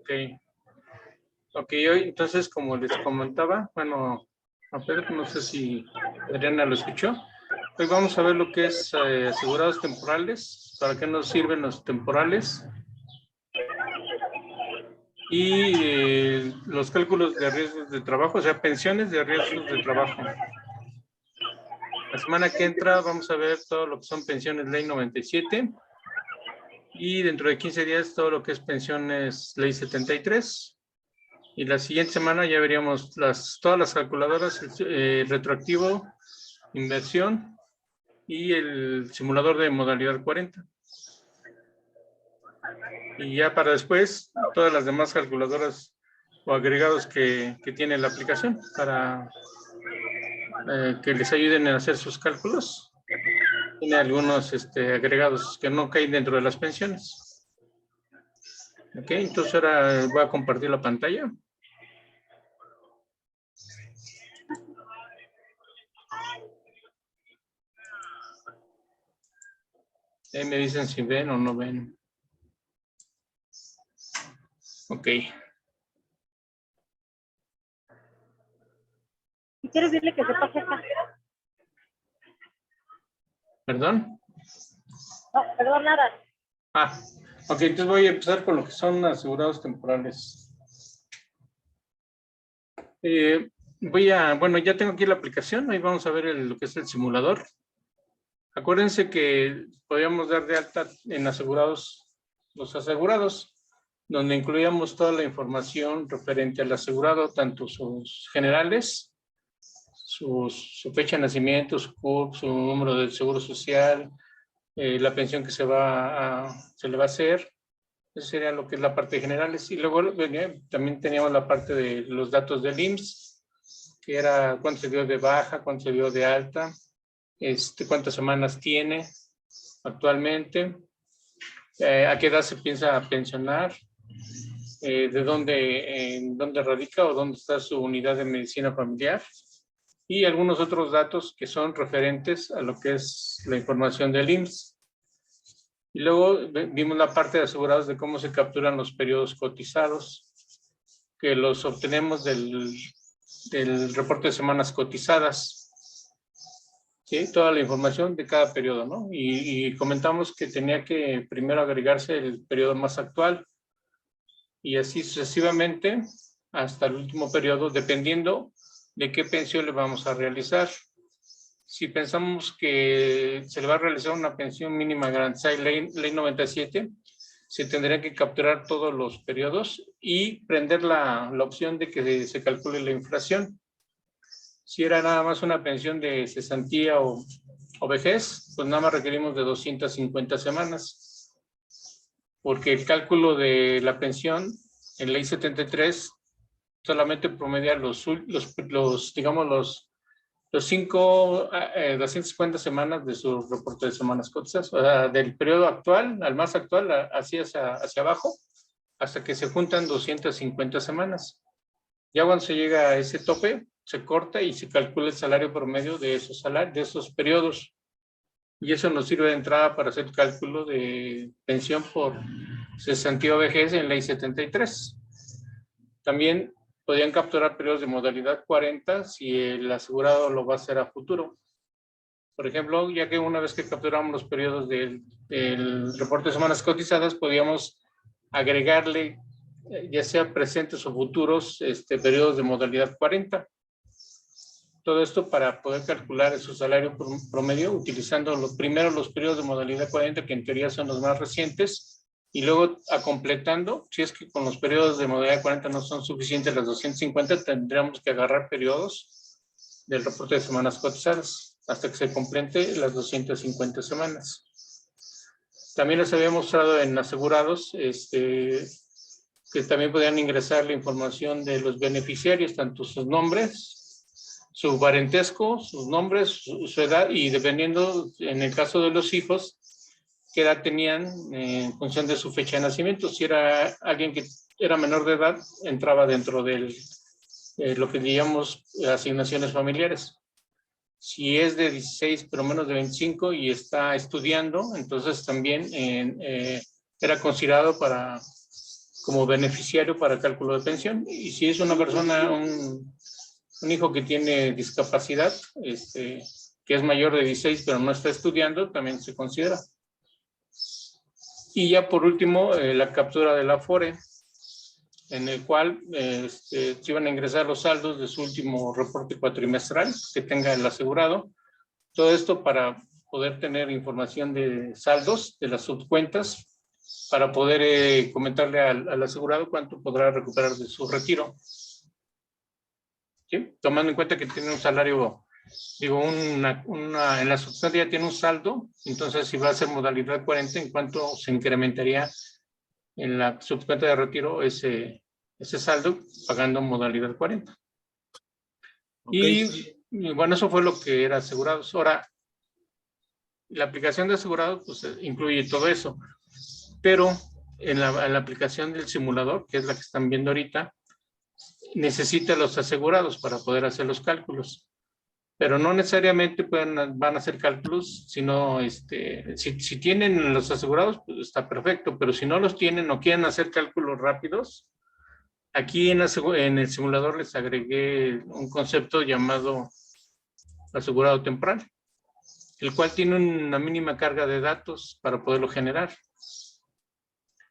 Ok. Ok, hoy entonces, como les comentaba, bueno, a Pedro, no sé si Adriana lo escuchó. Hoy vamos a ver lo que es asegurados temporales, para qué nos sirven los temporales y los cálculos de riesgos de trabajo, o sea, pensiones de riesgos de trabajo. La semana que entra vamos a ver todo lo que son pensiones ley 97 y dentro de 15 días todo lo que es pensiones ley 73. Y la siguiente semana ya veríamos todas las calculadoras, retroactivo, inversión y el simulador de modalidad 40. Y ya para después, todas las demás calculadoras o agregados que tiene la aplicación para que les ayuden a hacer sus cálculos. Tiene algunos agregados que no caen dentro de las pensiones. Ok, entonces ahora voy a compartir la pantalla. Ahí me dicen si ven o no ven. Ok. Si quieres dile que se pase acá. ¿Perdón? No, perdón, nada. Ah, ok, entonces voy a empezar con lo que son asegurados temporales. Bueno, ya tengo aquí la aplicación, ahí vamos a ver lo que es el simulador. Acuérdense que podíamos dar de alta en asegurados, los asegurados, donde incluíamos toda la información referente al asegurado, tanto sus generales, su fecha de nacimiento, su CURP, su número del seguro social, la pensión que se le va a hacer. Eso sería lo que es la parte de generales. Y luego también teníamos la parte de los datos del IMSS, que era cuánto se dio de baja, cuánto se dio de alta, cuántas semanas tiene actualmente, a qué edad se piensa pensionar, en dónde radica o dónde está su unidad de medicina familiar y algunos otros datos que son referentes a lo que es la información del IMSS. Y luego vimos la parte de asegurados de cómo se capturan los periodos cotizados, que los obtenemos del reporte de semanas cotizadas. ¿Sí? Toda la información de cada periodo, ¿no? Y comentamos que tenía que primero agregarse el periodo más actual y así sucesivamente hasta el último periodo, dependiendo de qué pensión le vamos a realizar. Si pensamos que se le va a realizar una pensión mínima garantizada, ley 97, se tendría que capturar todos los periodos y prender la opción de que se calcule la inflación. Si era nada más una pensión de cesantía o vejez, pues nada más requerimos de 250 semanas. Porque el cálculo de la pensión en ley 73 solamente promedia los 250 semanas de su reporte de semanas cotizadas, o sea, del periodo actual al más actual, así hacia abajo, hasta que se juntan 250 semanas. Ya cuando se llega a ese tope, se corta y se calcula el salario promedio de esos periodos. Y eso nos sirve de entrada para hacer cálculo de pensión por cesantía o vejez en ley 73. También podrían capturar periodos de modalidad 40 si el asegurado lo va a hacer a futuro. Por ejemplo, ya que una vez que capturamos los periodos del reporte de semanas cotizadas, podríamos agregarle, ya sea presentes o futuros, periodos de modalidad 40. Todo esto para poder calcular su salario promedio utilizando primero los periodos de modalidad 40, que en teoría son los más recientes, y luego completando, si es que con los periodos de modalidad 40 no son suficientes las 250, tendríamos que agarrar periodos del reporte de semanas cotizadas hasta que se complete las 250 semanas. También les había mostrado en asegurados que también podían ingresar la información de los beneficiarios, tanto sus nombres, su parentesco, sus nombres, su edad y dependiendo, en el caso de los hijos, qué edad tenían en función de su fecha de nacimiento. Si era alguien que era menor de edad, entraba dentro de lo que llamamos asignaciones familiares. Si es de 16 pero menos de 25 y está estudiando, entonces también era considerado como beneficiario para cálculo de pensión. Y si es una persona, un hijo que tiene discapacidad, que es mayor de 16 pero no está estudiando, también se considera. Y ya por último, la captura del Afore, en el cual se iban a ingresar los saldos de su último reporte cuatrimestral que tenga el asegurado. Todo esto para poder tener información de saldos de las subcuentas, para poder comentarle al asegurado cuánto podrá recuperar de su retiro. ¿Sí? Tomando en cuenta que tiene un salario, digo, en la subcuenta ya tiene un saldo, entonces si va a ser modalidad 40, ¿en cuánto se incrementaría en la subcuenta de retiro ese saldo pagando modalidad 40? Okay. Y bueno, eso fue lo que era asegurados. Ahora, la aplicación de asegurados pues incluye todo eso, pero en la aplicación del simulador, que es la que están viendo ahorita, necesita los asegurados para poder hacer los cálculos, pero no necesariamente van a hacer cálculos, sino si tienen los asegurados, pues está perfecto, pero si no los tienen o quieren hacer cálculos rápidos, aquí en el simulador les agregué un concepto llamado asegurado temporal, el cual tiene una mínima carga de datos para poderlo generar.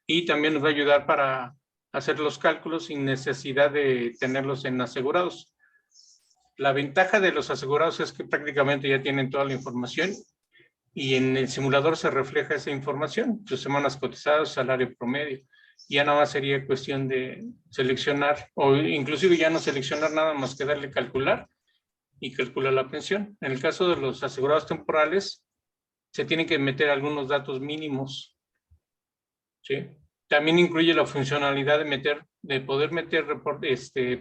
Y también nos va a ayudar para hacer los cálculos sin necesidad de tenerlos en asegurados. La ventaja de los asegurados es que prácticamente ya tienen toda la información y en el simulador se refleja esa información, sus semanas cotizadas, salario promedio. Ya nada más sería cuestión de seleccionar, o inclusive ya no seleccionar nada más que darle calcular y calcular la pensión. En el caso de los asegurados temporales, se tienen que meter algunos datos mínimos, ¿sí? También incluye la funcionalidad de poder meter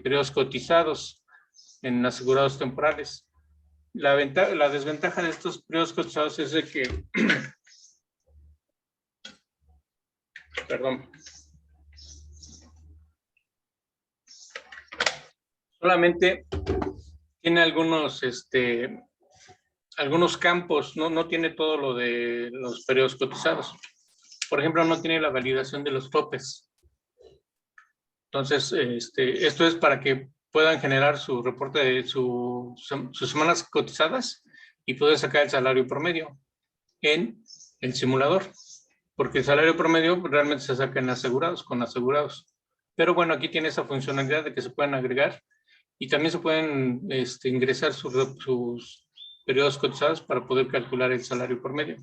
periodos cotizados en asegurados temporales. La desventaja de estos periodos cotizados es de que, perdón, solamente tiene algunos campos, no tiene todo lo de los periodos cotizados. Por ejemplo, no tiene la validación de los topes. Entonces, esto es para que puedan generar su reporte de sus semanas cotizadas y poder sacar el salario promedio en el simulador. Porque el salario promedio realmente se saca en asegurados, con asegurados. Pero bueno, aquí tiene esa funcionalidad de que se pueden agregar y también se pueden ingresar sus periodos cotizados para poder calcular el salario promedio.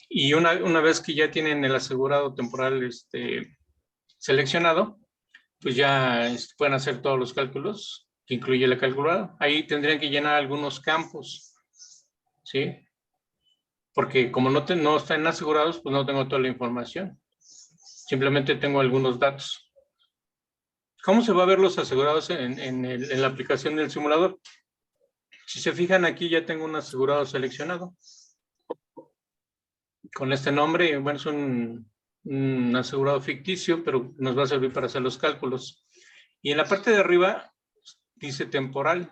Y una vez que ya tienen el asegurado temporal seleccionado, pues ya pueden hacer todos los cálculos que incluye la calculadora. Ahí tendrían que llenar algunos campos, ¿sí? Porque como no están asegurados, pues no tengo toda la información. Simplemente tengo algunos datos. ¿Cómo se va a ver los asegurados en la aplicación del simulador? Si se fijan aquí ya tengo un asegurado seleccionado. Con este nombre, bueno, es un asegurado ficticio, pero nos va a servir para hacer los cálculos. Y en la parte de arriba dice temporal.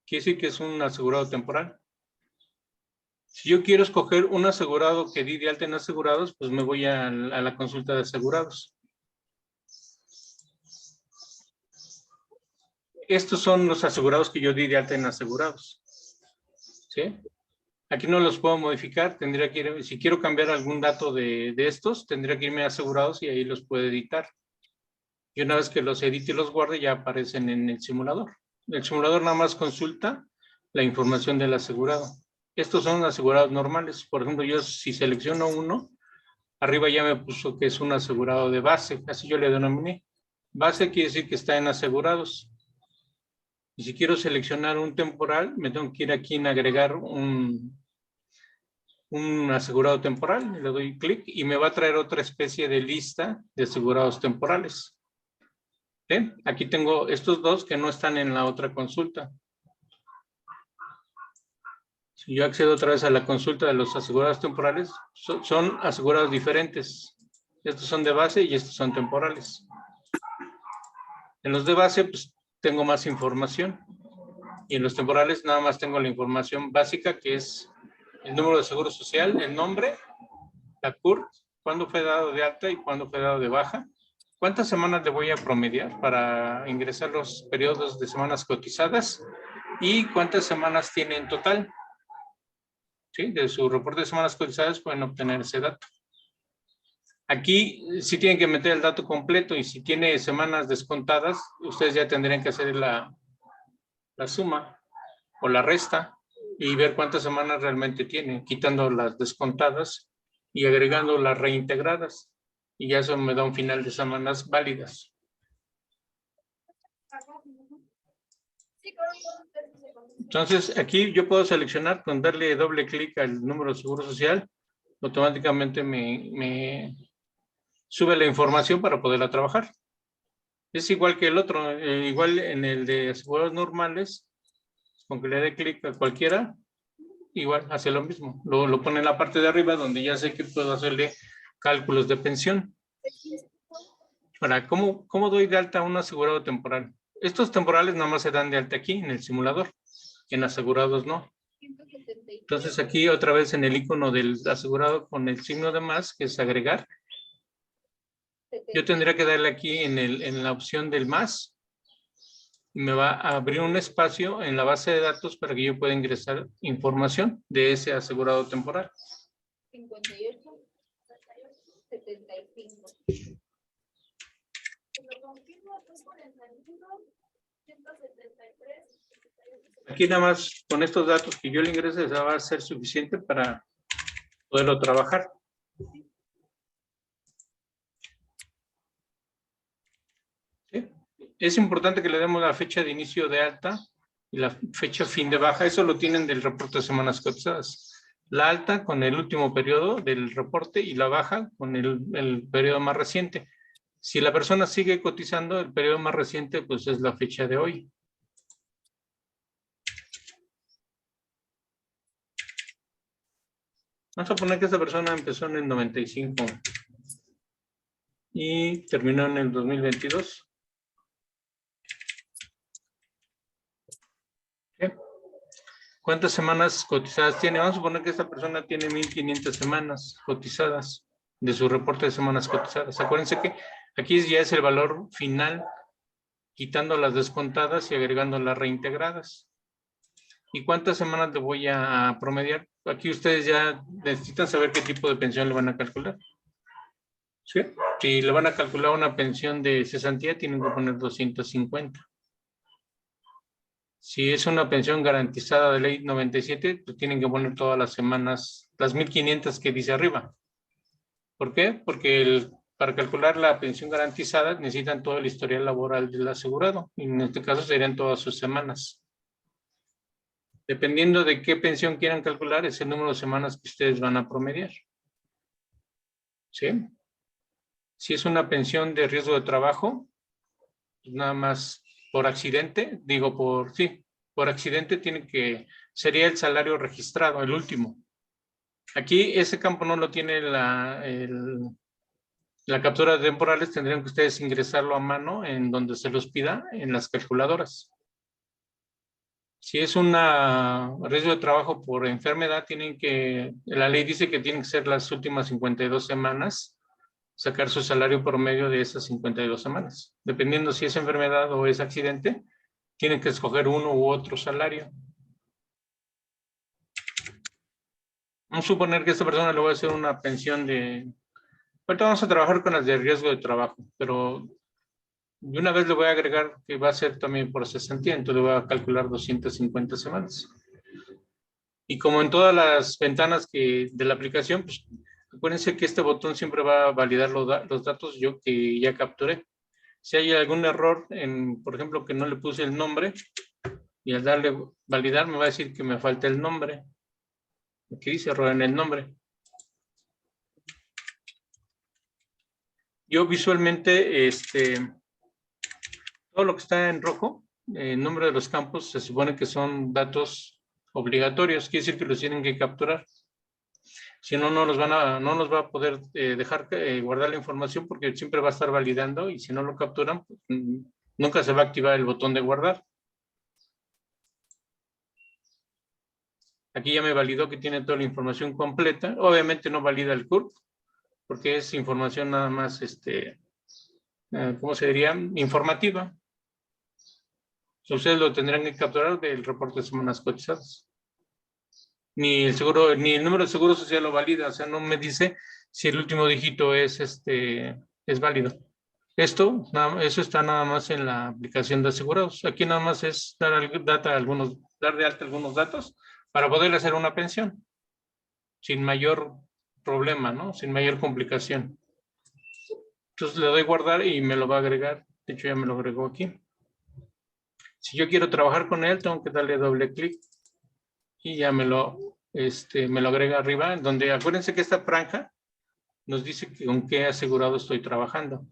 Quiere decir que es un asegurado temporal. Si yo quiero escoger un asegurado que di de alta en asegurados, pues me voy a la consulta de asegurados. Estos son los asegurados que yo di de alta en asegurados. ¿Sí? Aquí no los puedo modificar, tendría que ir, si quiero cambiar algún dato de estos, tendría que irme a asegurados y ahí los puedo editar. Y una vez que los edite y los guarde, ya aparecen en el simulador. El simulador nada más consulta la información del asegurado. Estos son asegurados normales. Por ejemplo, yo si selecciono uno, arriba ya me puso que es un asegurado de base, así yo le denominé. Base quiere decir que está en asegurados. Y si quiero seleccionar un temporal, me tengo que ir aquí en agregar un asegurado temporal, le doy clic y me va a traer otra especie de lista de asegurados temporales. ¿Ven? Aquí tengo estos dos que no están en la otra consulta. Si yo accedo otra vez a la consulta de los asegurados temporales, son asegurados diferentes. Estos son de base y estos son temporales. En los de base, pues tengo más información. Y en los temporales nada más tengo la información básica, que es el número de seguro social, el nombre, la CURP cuándo fue dado de alta y cuándo fue dado de baja, cuántas semanas le voy a promediar para ingresar los periodos de semanas cotizadas y cuántas semanas tiene en total. ¿Sí? De su reporte de semanas cotizadas pueden obtener ese dato. Aquí sí tienen que meter el dato completo y si tiene semanas descontadas, ustedes ya tendrían que hacer la suma o la resta y ver cuántas semanas realmente tiene, quitando las descontadas y agregando las reintegradas. Y ya eso me da un final de semanas válidas. Entonces, aquí yo puedo seleccionar con darle doble clic al número de seguro social, automáticamente me sube la información para poderla trabajar. Es igual que el otro, igual en el de asegurados normales, con que le dé clic a cualquiera, igual hace lo mismo. Lo pone en la parte de arriba donde ya sé que puedo hacerle cálculos de pensión. Ahora, ¿cómo doy de alta a un asegurado temporal? Estos temporales nada más se dan de alta aquí en el simulador, en asegurados no. Entonces aquí otra vez en el icono del asegurado con el signo de más, que es agregar, yo tendría que darle aquí en la opción del más. Y me va a abrir un espacio en la base de datos para que yo pueda ingresar información de ese asegurado temporal. 58, 75. Aquí nada más con estos datos que yo le ingrese va a ser suficiente para poderlo trabajar. ¿Sí? Es importante que le demos la fecha de inicio de alta y la fecha fin de baja. Eso lo tienen del reporte de semanas cotizadas. La alta con el último periodo del reporte y la baja con el periodo más reciente. Si la persona sigue cotizando, el periodo más reciente pues es la fecha de hoy. Vamos a poner que esta persona empezó en el 95 y terminó en el 2022. ¿Okay? ¿Cuántas semanas cotizadas tiene? Vamos a suponer que esta persona tiene 1,500 semanas cotizadas de su reporte de semanas cotizadas. Acuérdense que aquí ya es el valor final, quitando las descontadas y agregando las reintegradas. ¿Y cuántas semanas le voy a promediar? Aquí ustedes ya necesitan saber qué tipo de pensión le van a calcular. ¿Sí? Si le van a calcular una pensión de cesantía, tienen que poner 250. Si es una pensión garantizada de ley 97, pues tienen que poner todas las semanas, las 1,500 que dice arriba. ¿Por qué? Porque para calcular la pensión garantizada necesitan todo el historial laboral del asegurado. Y en este caso serían todas sus semanas. Dependiendo de qué pensión quieran calcular, es el número de semanas que ustedes van a promediar. ¿Sí? Si es una pensión de riesgo de trabajo, pues nada más por accidente, por accidente sería el salario registrado, el último. Aquí ese campo no lo tiene la captura de temporales, tendrían que ustedes ingresarlo a mano en donde se los pida en las calculadoras. Si es un riesgo de trabajo por enfermedad, la ley dice que tienen que ser las últimas 52 semanas, sacar su salario promedio de esas 52 semanas. Dependiendo si es enfermedad o es accidente, tienen que escoger uno u otro salario. Vamos a suponer que a esta persona le voy a hacer una pensión de... Ahorita vamos a trabajar con las de riesgo de trabajo, pero de una vez le voy a agregar que va a ser también por cesantía, entonces le voy a calcular 250 semanas. Y como en todas las ventanas de la aplicación, pues acuérdense que este botón siempre va a validar los datos yo que ya capturé. Si hay algún error, por ejemplo, que no le puse el nombre, y al darle validar me va a decir que me falta el nombre. Aquí dice error en el nombre. Yo visualmente, todo lo que está en rojo, el nombre de los campos, se supone que son datos obligatorios, quiere decir que los tienen que capturar. Si no, no nos va a poder dejar guardar la información porque siempre va a estar validando y si no lo capturan, pues, nunca se va a activar el botón de guardar. Aquí ya me validó que tiene toda la información completa. Obviamente no valida el CURP, porque es información nada más, ¿cómo se diría? Informativa. Ustedes lo tendrán que capturar del reporte de semanas cotizadas. Ni el seguro, ni el número de seguro social lo valida, o sea, no me dice si el último dígito es válido. Eso está nada más en la aplicación de asegurados. Aquí nada más es dar de alta algunos datos para poder hacer una pensión sin mayor problema, ¿no? Sin mayor complicación. Entonces le doy guardar y me lo va a agregar. De hecho, ya me lo agregó aquí. Si yo quiero trabajar con él, tengo que darle doble clic y ya me lo agrega arriba, donde acuérdense que esta franja nos dice con qué asegurado estoy trabajando.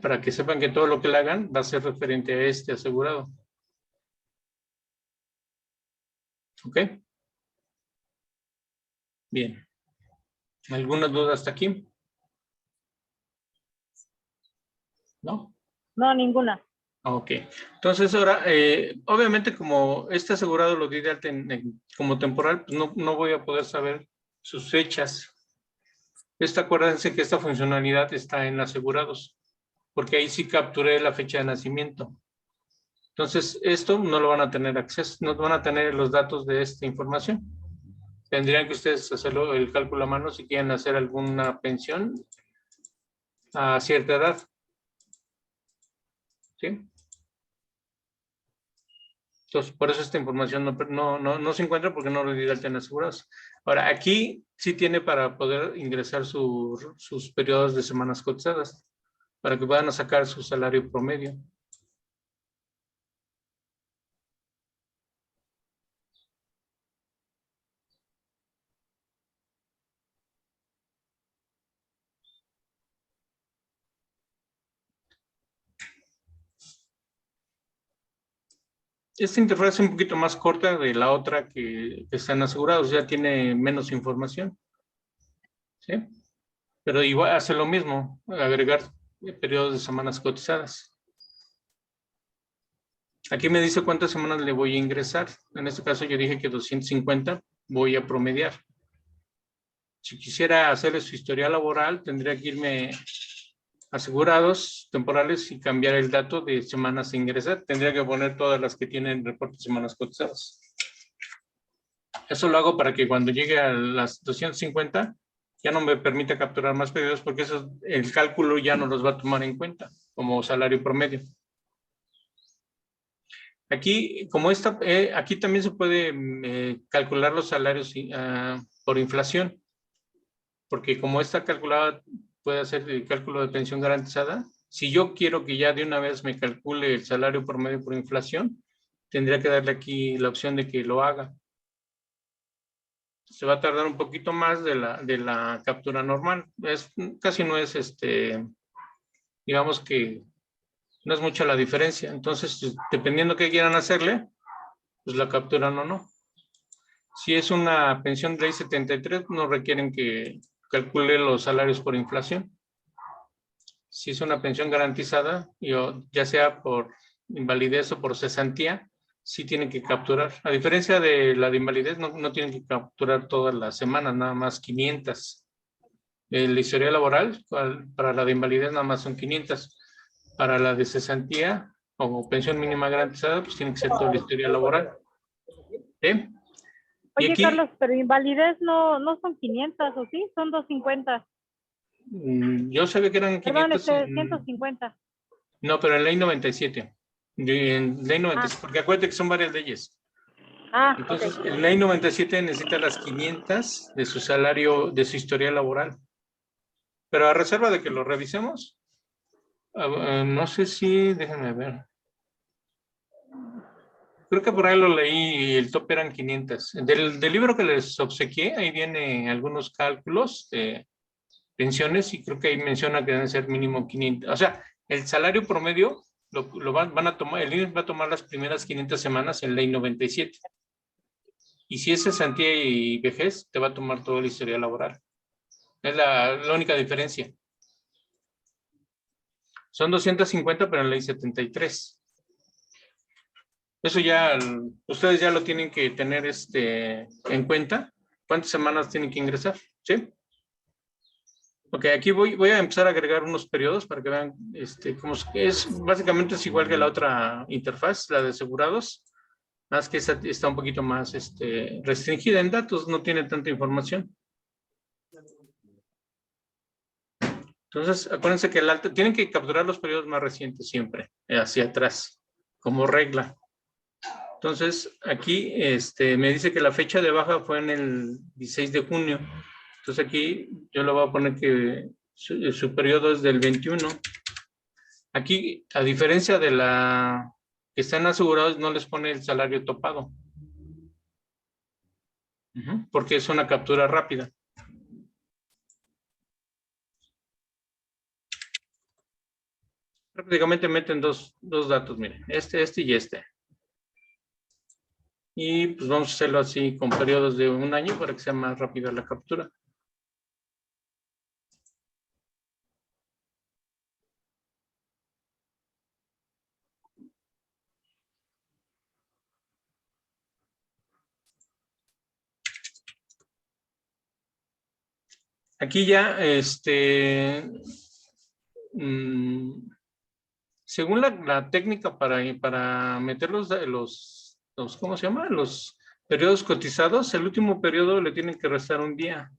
Para que sepan que todo lo que le hagan va a ser referente a este asegurado. ¿Ok? Bien. ¿Alguna duda hasta aquí? ¿No? No, ninguna. Ok. Entonces ahora, obviamente como este asegurado lo di de alta como temporal, pues no voy a poder saber sus fechas. Acuérdense que esta funcionalidad está en asegurados, porque ahí sí capturé la fecha de nacimiento. Entonces, esto no lo van a tener acceso, no van a tener los datos de esta información. Tendrían que ustedes hacerlo el cálculo a mano si quieren hacer alguna pensión a cierta edad. ¿Sí? Entonces, por eso esta información no se encuentra porque no lo di de alta en asegurados. Ahora, aquí sí tiene para poder ingresar sus periodos de semanas cotizadas, para que puedan sacar su salario promedio. Esta interfaz es un poquito más corta de la otra que están asegurados, ya tiene menos información. ¿Sí? Pero igual hace lo mismo, agregar periodos de semanas cotizadas. Aquí me dice cuántas semanas le voy a ingresar. En este caso yo dije que 250 voy a promediar. Si quisiera hacerle su historial laboral, tendría que irme asegurados temporales y cambiar el dato de semanas a ingresar. Tendría que poner todas las que tienen reportes de semanas cotizadas. Eso lo hago para que cuando llegue a las 250 ya no me permita capturar más periodos porque el cálculo ya no los va a tomar en cuenta como salario promedio. Aquí, aquí también se puede calcular los salarios por inflación, porque como está calculada, puede hacer el cálculo de pensión garantizada. Si yo quiero que ya de una vez me calcule el salario promedio por inflación, tendría que darle aquí la opción de que lo haga. Se va a tardar un poquito más de la captura normal. Casi no es, digamos que no es mucha la diferencia. Entonces, dependiendo qué quieran hacerle, pues la capturan o no. Si es una pensión de ley 73, no requieren que calcule los salarios por inflación. Si es una pensión garantizada, ya sea por invalidez o por cesantía, sí tienen que capturar. A diferencia de la de invalidez, no tienen que capturar todas las semanas, nada más 500. La historia laboral, para la de invalidez nada más son 500. Para la de cesantía o pensión mínima garantizada, pues tiene que ser toda la historia laboral. ¿Sí? Oye, aquí, Carlos, pero invalidez no son 500, ¿o sí? Son 250. Yo sabía que eran 500. Perdón, 150. No, pero en ley 97. En ley 97, porque acuérdate que son varias leyes. Entonces, Okay. en ley 97 necesita las 500 de su salario, de su historia laboral. Pero a reserva de que lo revisemos, no sé si, déjenme ver. Creo que por ahí lo leí y el tope eran 500. Del libro que les obsequié, ahí viene algunos cálculos de pensiones y creo que ahí menciona que deben ser mínimo 500. O sea, el salario promedio van a tomar, el INE va a tomar las primeras 500 semanas en ley 97. Y si es cesantía y vejez, te va a tomar toda la historia laboral. Es la única diferencia. Son 250, pero en ley 73. Eso ya, ustedes ya lo tienen que tener en cuenta. ¿Cuántas semanas tienen que ingresar? ¿Sí? Ok, aquí voy a empezar a agregar unos periodos para que vean cómo básicamente es igual que la otra interfaz, la de asegurados, más que esta está un poquito más restringida en datos, no tiene tanta información. Entonces, acuérdense que tienen que capturar los periodos más recientes siempre, hacia atrás, como regla. Entonces, aquí me dice que la fecha de baja fue en el 16 de junio. Entonces aquí yo le voy a poner que su periodo es del 21. Aquí, a diferencia de la que están asegurados, no les pone el salario topado. Porque es una captura rápida. Prácticamente meten dos datos, miren, este y este. Y pues vamos a hacerlo así con periodos de un año para que sea más rápida la captura. Aquí ya, según la técnica para meter los, ¿cómo se llama? Los periodos cotizados, el último periodo le tienen que restar un día.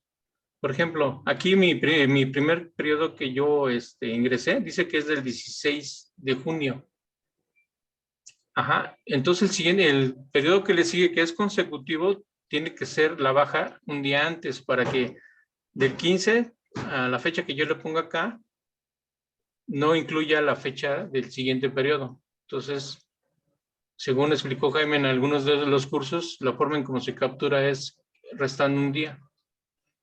Por ejemplo, aquí mi primer periodo que yo ingresé, dice que es del 16 de junio. Ajá, entonces el periodo que le sigue, que es consecutivo, tiene que ser la baja un día antes para que del 15 a la fecha que yo le pongo acá, no incluya la fecha del siguiente periodo. Entonces, según explicó Jaime en algunos de los cursos, la forma en cómo se captura es restando un día.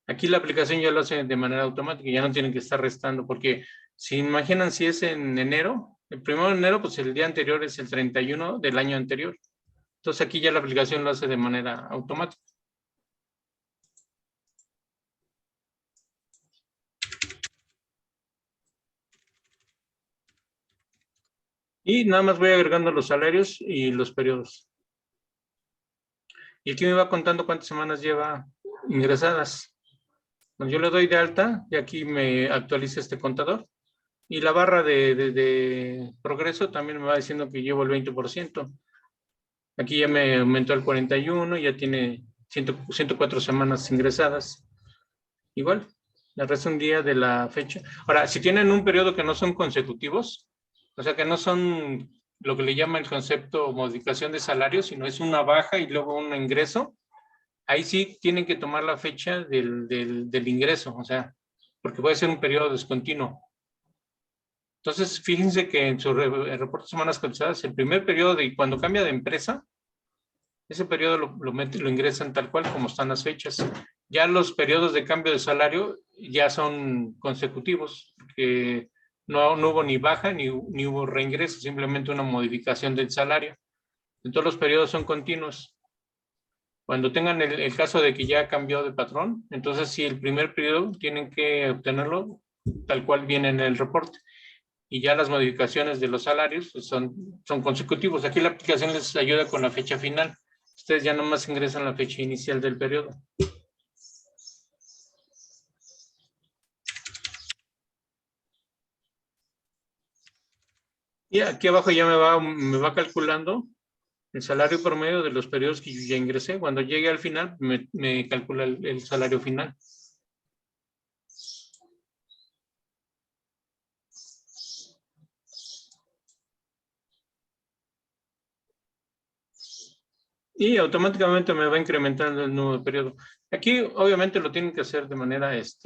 Aquí la aplicación ya lo hace de manera automática, ya no tienen que estar restando, porque si imaginan si es en enero, el 1 de enero, pues el día anterior es el 31 del año anterior. Entonces aquí ya la aplicación lo hace de manera automática. Y nada más voy agregando los salarios y los periodos. Y aquí me va contando cuántas semanas lleva ingresadas. Cuando yo le doy de alta, y aquí me actualiza este contador. Y la barra de progreso también me va diciendo que llevo el 20%. Aquí ya me aumentó el 41, ya tiene 104 semanas ingresadas. Igual, le resta un día de la fecha. Ahora, si tienen un periodo que no son consecutivos, o sea que no son lo que le llama el concepto modificación de salario, sino es una baja y luego un ingreso, ahí sí tienen que tomar la fecha del ingreso, o sea, porque puede ser un periodo discontinuo. Entonces, fíjense que en su reporte de semanas cotizadas, el primer periodo de cuando cambia de empresa, ese periodo lo ingresan tal cual como están las fechas. Ya los periodos de cambio de salario ya son consecutivos, porque no hubo ni baja ni hubo reingreso, simplemente una modificación del salario. Entonces los periodos son continuos. Cuando tengan el caso de que ya cambió de patrón, entonces sí, el primer periodo tienen que obtenerlo tal cual viene en el reporte. Y ya las modificaciones de los salarios pues, son consecutivos. Aquí la aplicación les ayuda con la fecha final. Ustedes ya nomás ingresan la fecha inicial del periodo. Y aquí abajo ya me va calculando el salario promedio de los periodos que yo ya ingresé. Cuando llegue al final, me calcula el salario final. Y automáticamente me va incrementando el nuevo periodo. Aquí, obviamente, lo tienen que hacer de manera, es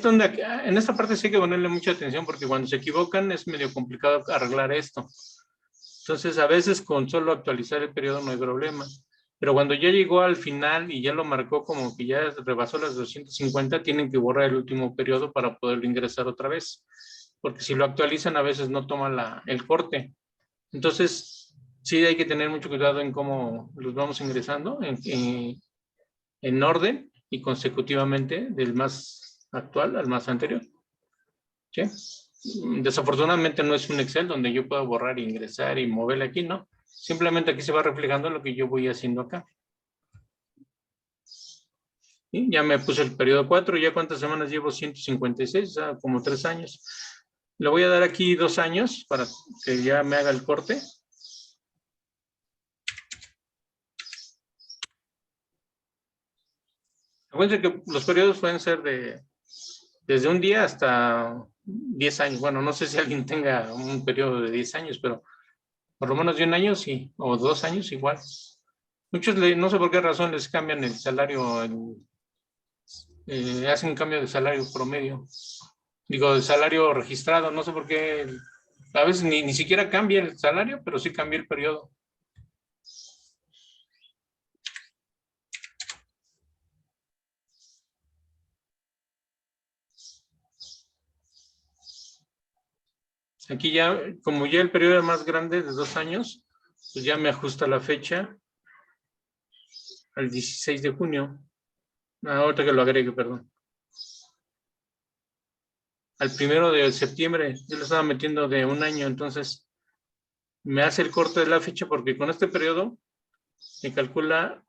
donde, en esta parte sí hay que ponerle mucha atención porque cuando se equivocan es medio complicado arreglar esto. Entonces, a veces con solo actualizar el periodo no hay problema. Pero cuando ya llegó al final y ya lo marcó como que ya rebasó las 250, tienen que borrar el último periodo para poderlo ingresar otra vez. Porque si lo actualizan, a veces no toma el corte. Entonces, sí hay que tener mucho cuidado en cómo los vamos ingresando en orden y consecutivamente del más actual al más anterior. ¿Sí? Desafortunadamente no es un Excel donde yo puedo borrar e ingresar y moverle aquí, ¿no? Simplemente aquí se va reflejando lo que yo voy haciendo acá. ¿Sí? Ya me puse el periodo 4, ya cuántas semanas llevo, 156, o sea, como 3 años. Le voy a dar aquí 2 años para que ya me haga el corte. Acuérdense que los periodos pueden ser desde un día hasta 10 años. Bueno, no sé si alguien tenga un periodo de 10 años, pero por lo menos de un año sí, o 2 años igual. Muchos, no sé por qué razón, les cambian el salario, hacen un cambio de salario promedio. Digo, de salario registrado, no sé por qué. A veces ni siquiera cambia el salario, pero sí cambia el periodo. Aquí ya, como ya el periodo es más grande, de 2 años, pues ya me ajusta la fecha al 16 de junio. Ahorita que lo agregue, perdón. Al 1 de septiembre, yo lo estaba metiendo de un año, entonces me hace el corte de la fecha porque con este periodo me calcula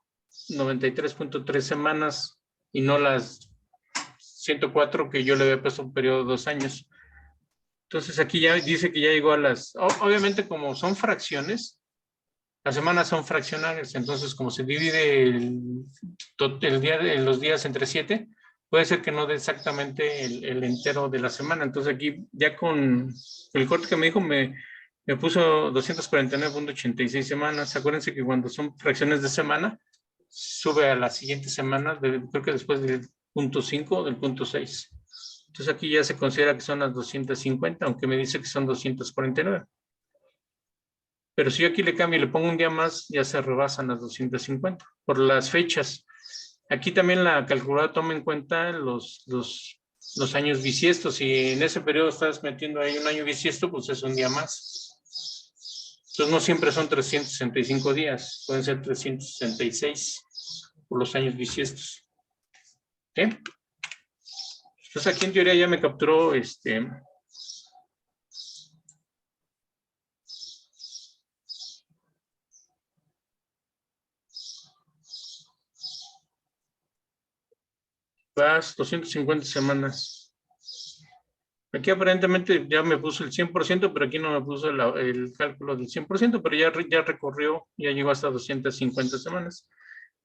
93.3 semanas y no las 104 que yo le había puesto un periodo de 2 años. Entonces aquí ya dice que ya llegó a las, obviamente como son fracciones, las semanas son fraccionarias, entonces como se divide los días entre 7, puede ser que no dé exactamente el entero de la semana. Entonces aquí ya con el corte que me dijo me puso 249.86 semanas. Acuérdense que cuando son fracciones de semana, sube a la siguiente semana, creo que después del punto 5 o del punto 6. Entonces aquí ya se considera que son las 250, aunque me dice que son 249. Pero si yo aquí le cambio y le pongo un día más, ya se rebasan las 250 por las fechas. Aquí también la calculadora toma en cuenta los años bisiestos. Si en ese periodo estás metiendo ahí un año bisiesto, pues es un día más. Entonces no siempre son 365 días, pueden ser 366 por los años bisiestos. ¿Sí? Entonces aquí en teoría ya me capturó las 250 semanas. Aquí aparentemente ya me puso el 100%, pero aquí no me puso el cálculo del 100%, pero ya recorrió, ya llegó hasta 250 semanas.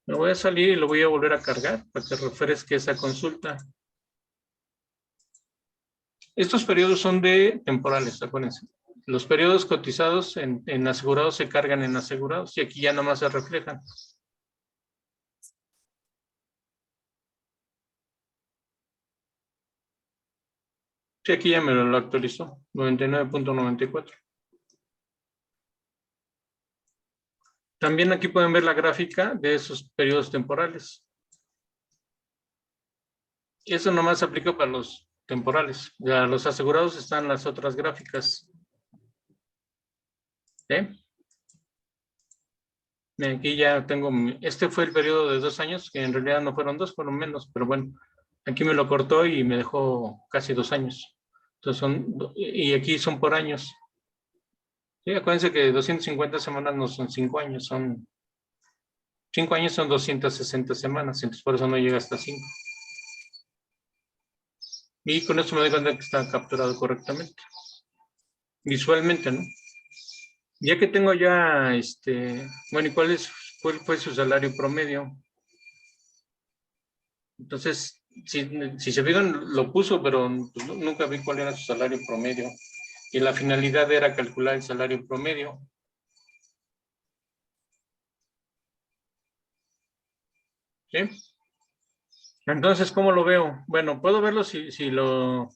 Me voy a salir y lo voy a volver a cargar para que refresque esa consulta. Estos periodos son de temporales, acuérdense. Los periodos cotizados en asegurados se cargan en asegurados y aquí ya nada más se reflejan. Sí, aquí ya me lo actualizó, 99.94. También aquí pueden ver la gráfica de esos periodos temporales. Eso nomás se aplica para los temporales. Ya los asegurados están las otras gráficas. ¿Sí? Aquí ya tengo, este fue el periodo de 2 años, que en realidad no fueron 2, fueron menos, pero bueno, aquí me lo cortó y me dejó casi 2 años. Entonces y aquí son por años. Sí, acuérdense que 250 semanas no son 5 años, son 5 años son 260 semanas, entonces por eso no llega hasta 5. Y con esto me doy cuenta que está capturado correctamente. Visualmente, ¿no? Ya que tengo ya, bueno, ¿y cuál fue su salario promedio? Entonces, si se fijan, lo puso, pero pues, nunca vi cuál era su salario promedio. Y la finalidad era calcular el salario promedio. ¿Sí? Entonces, ¿cómo lo veo? Bueno, puedo verlo si lo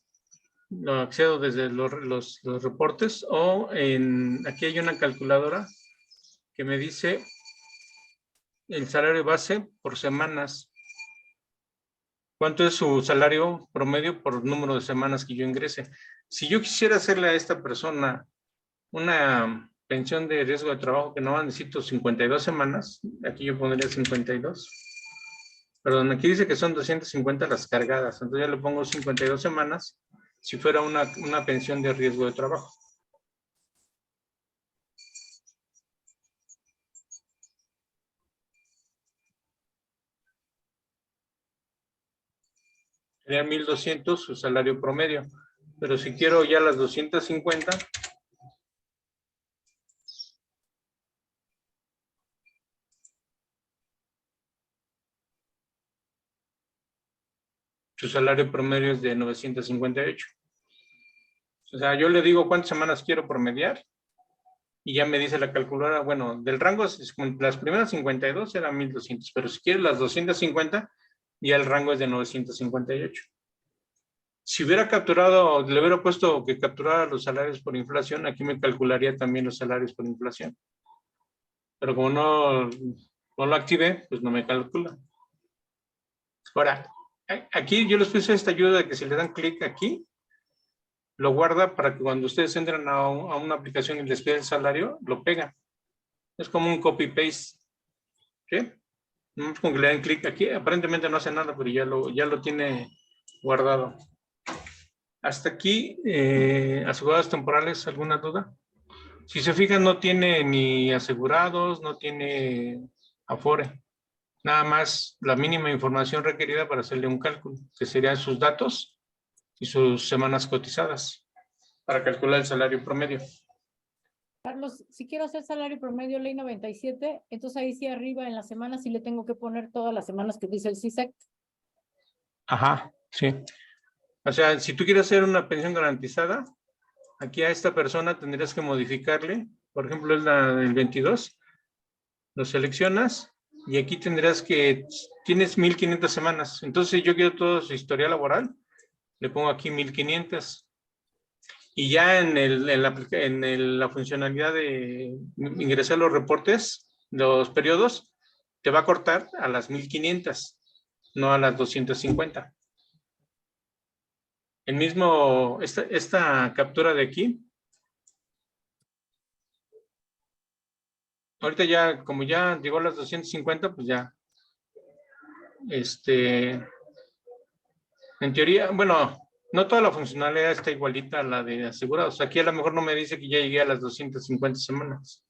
accedo desde los reportes o aquí hay una calculadora que me dice el salario base por semanas. ¿Cuánto es su salario promedio por número de semanas que yo ingrese? Si yo quisiera hacerle a esta persona una pensión de riesgo de trabajo que no necesito 52 semanas, aquí yo pondría 52. Perdón, aquí dice que son 250 las cargadas, entonces ya le pongo 52 semanas si fuera una pensión de riesgo de trabajo. Serían 1,200 su salario promedio. Pero si quiero ya las 250, su salario promedio es de 958. O sea, yo le digo cuántas semanas quiero promediar y ya me dice la calculadora, bueno, del rango, las primeras 52 eran 1,200, pero si quieres las 250, ya el rango es de 958. Si hubiera capturado, le hubiera puesto que capturara los salarios por inflación, aquí me calcularía también los salarios por inflación. Pero como no lo activé, pues no me calcula. Ahora, aquí yo les puse esta ayuda de que si le dan clic aquí, lo guarda para que cuando ustedes entren a una aplicación y les pide el salario, lo pegan. Es como un copy-paste. ¿Sí? Con que le den clic aquí, aparentemente no hace nada, pero ya lo tiene guardado. Hasta aquí, asegurados temporales, ¿alguna duda? Si se fijan, no tiene ni asegurados, no tiene Afore. Nada más la mínima información requerida para hacerle un cálculo, que serían sus datos y sus semanas cotizadas para calcular el salario promedio. Carlos, si quiero hacer salario promedio ley 97, entonces ahí sí arriba en la semana sí le tengo que poner todas las semanas que dice el CISEC. Ajá, sí. O sea, si tú quieres hacer una pensión garantizada, aquí a esta persona tendrías que modificarle, por ejemplo, es la del 22, lo seleccionas y aquí tendrás que, tienes 1,500 semanas. Entonces yo quiero todo su historial laboral, le pongo aquí 1,500. Y ya en la funcionalidad de ingresar los reportes, los periodos, te va a cortar a las 1,500, no a las 250. El mismo, esta captura de aquí, ahorita ya, como ya llegó a las 250, pues ya, en teoría, bueno, no toda la funcionalidad está igualita a la de asegurados. Aquí a lo mejor no me dice que ya llegué a las 250 semanas.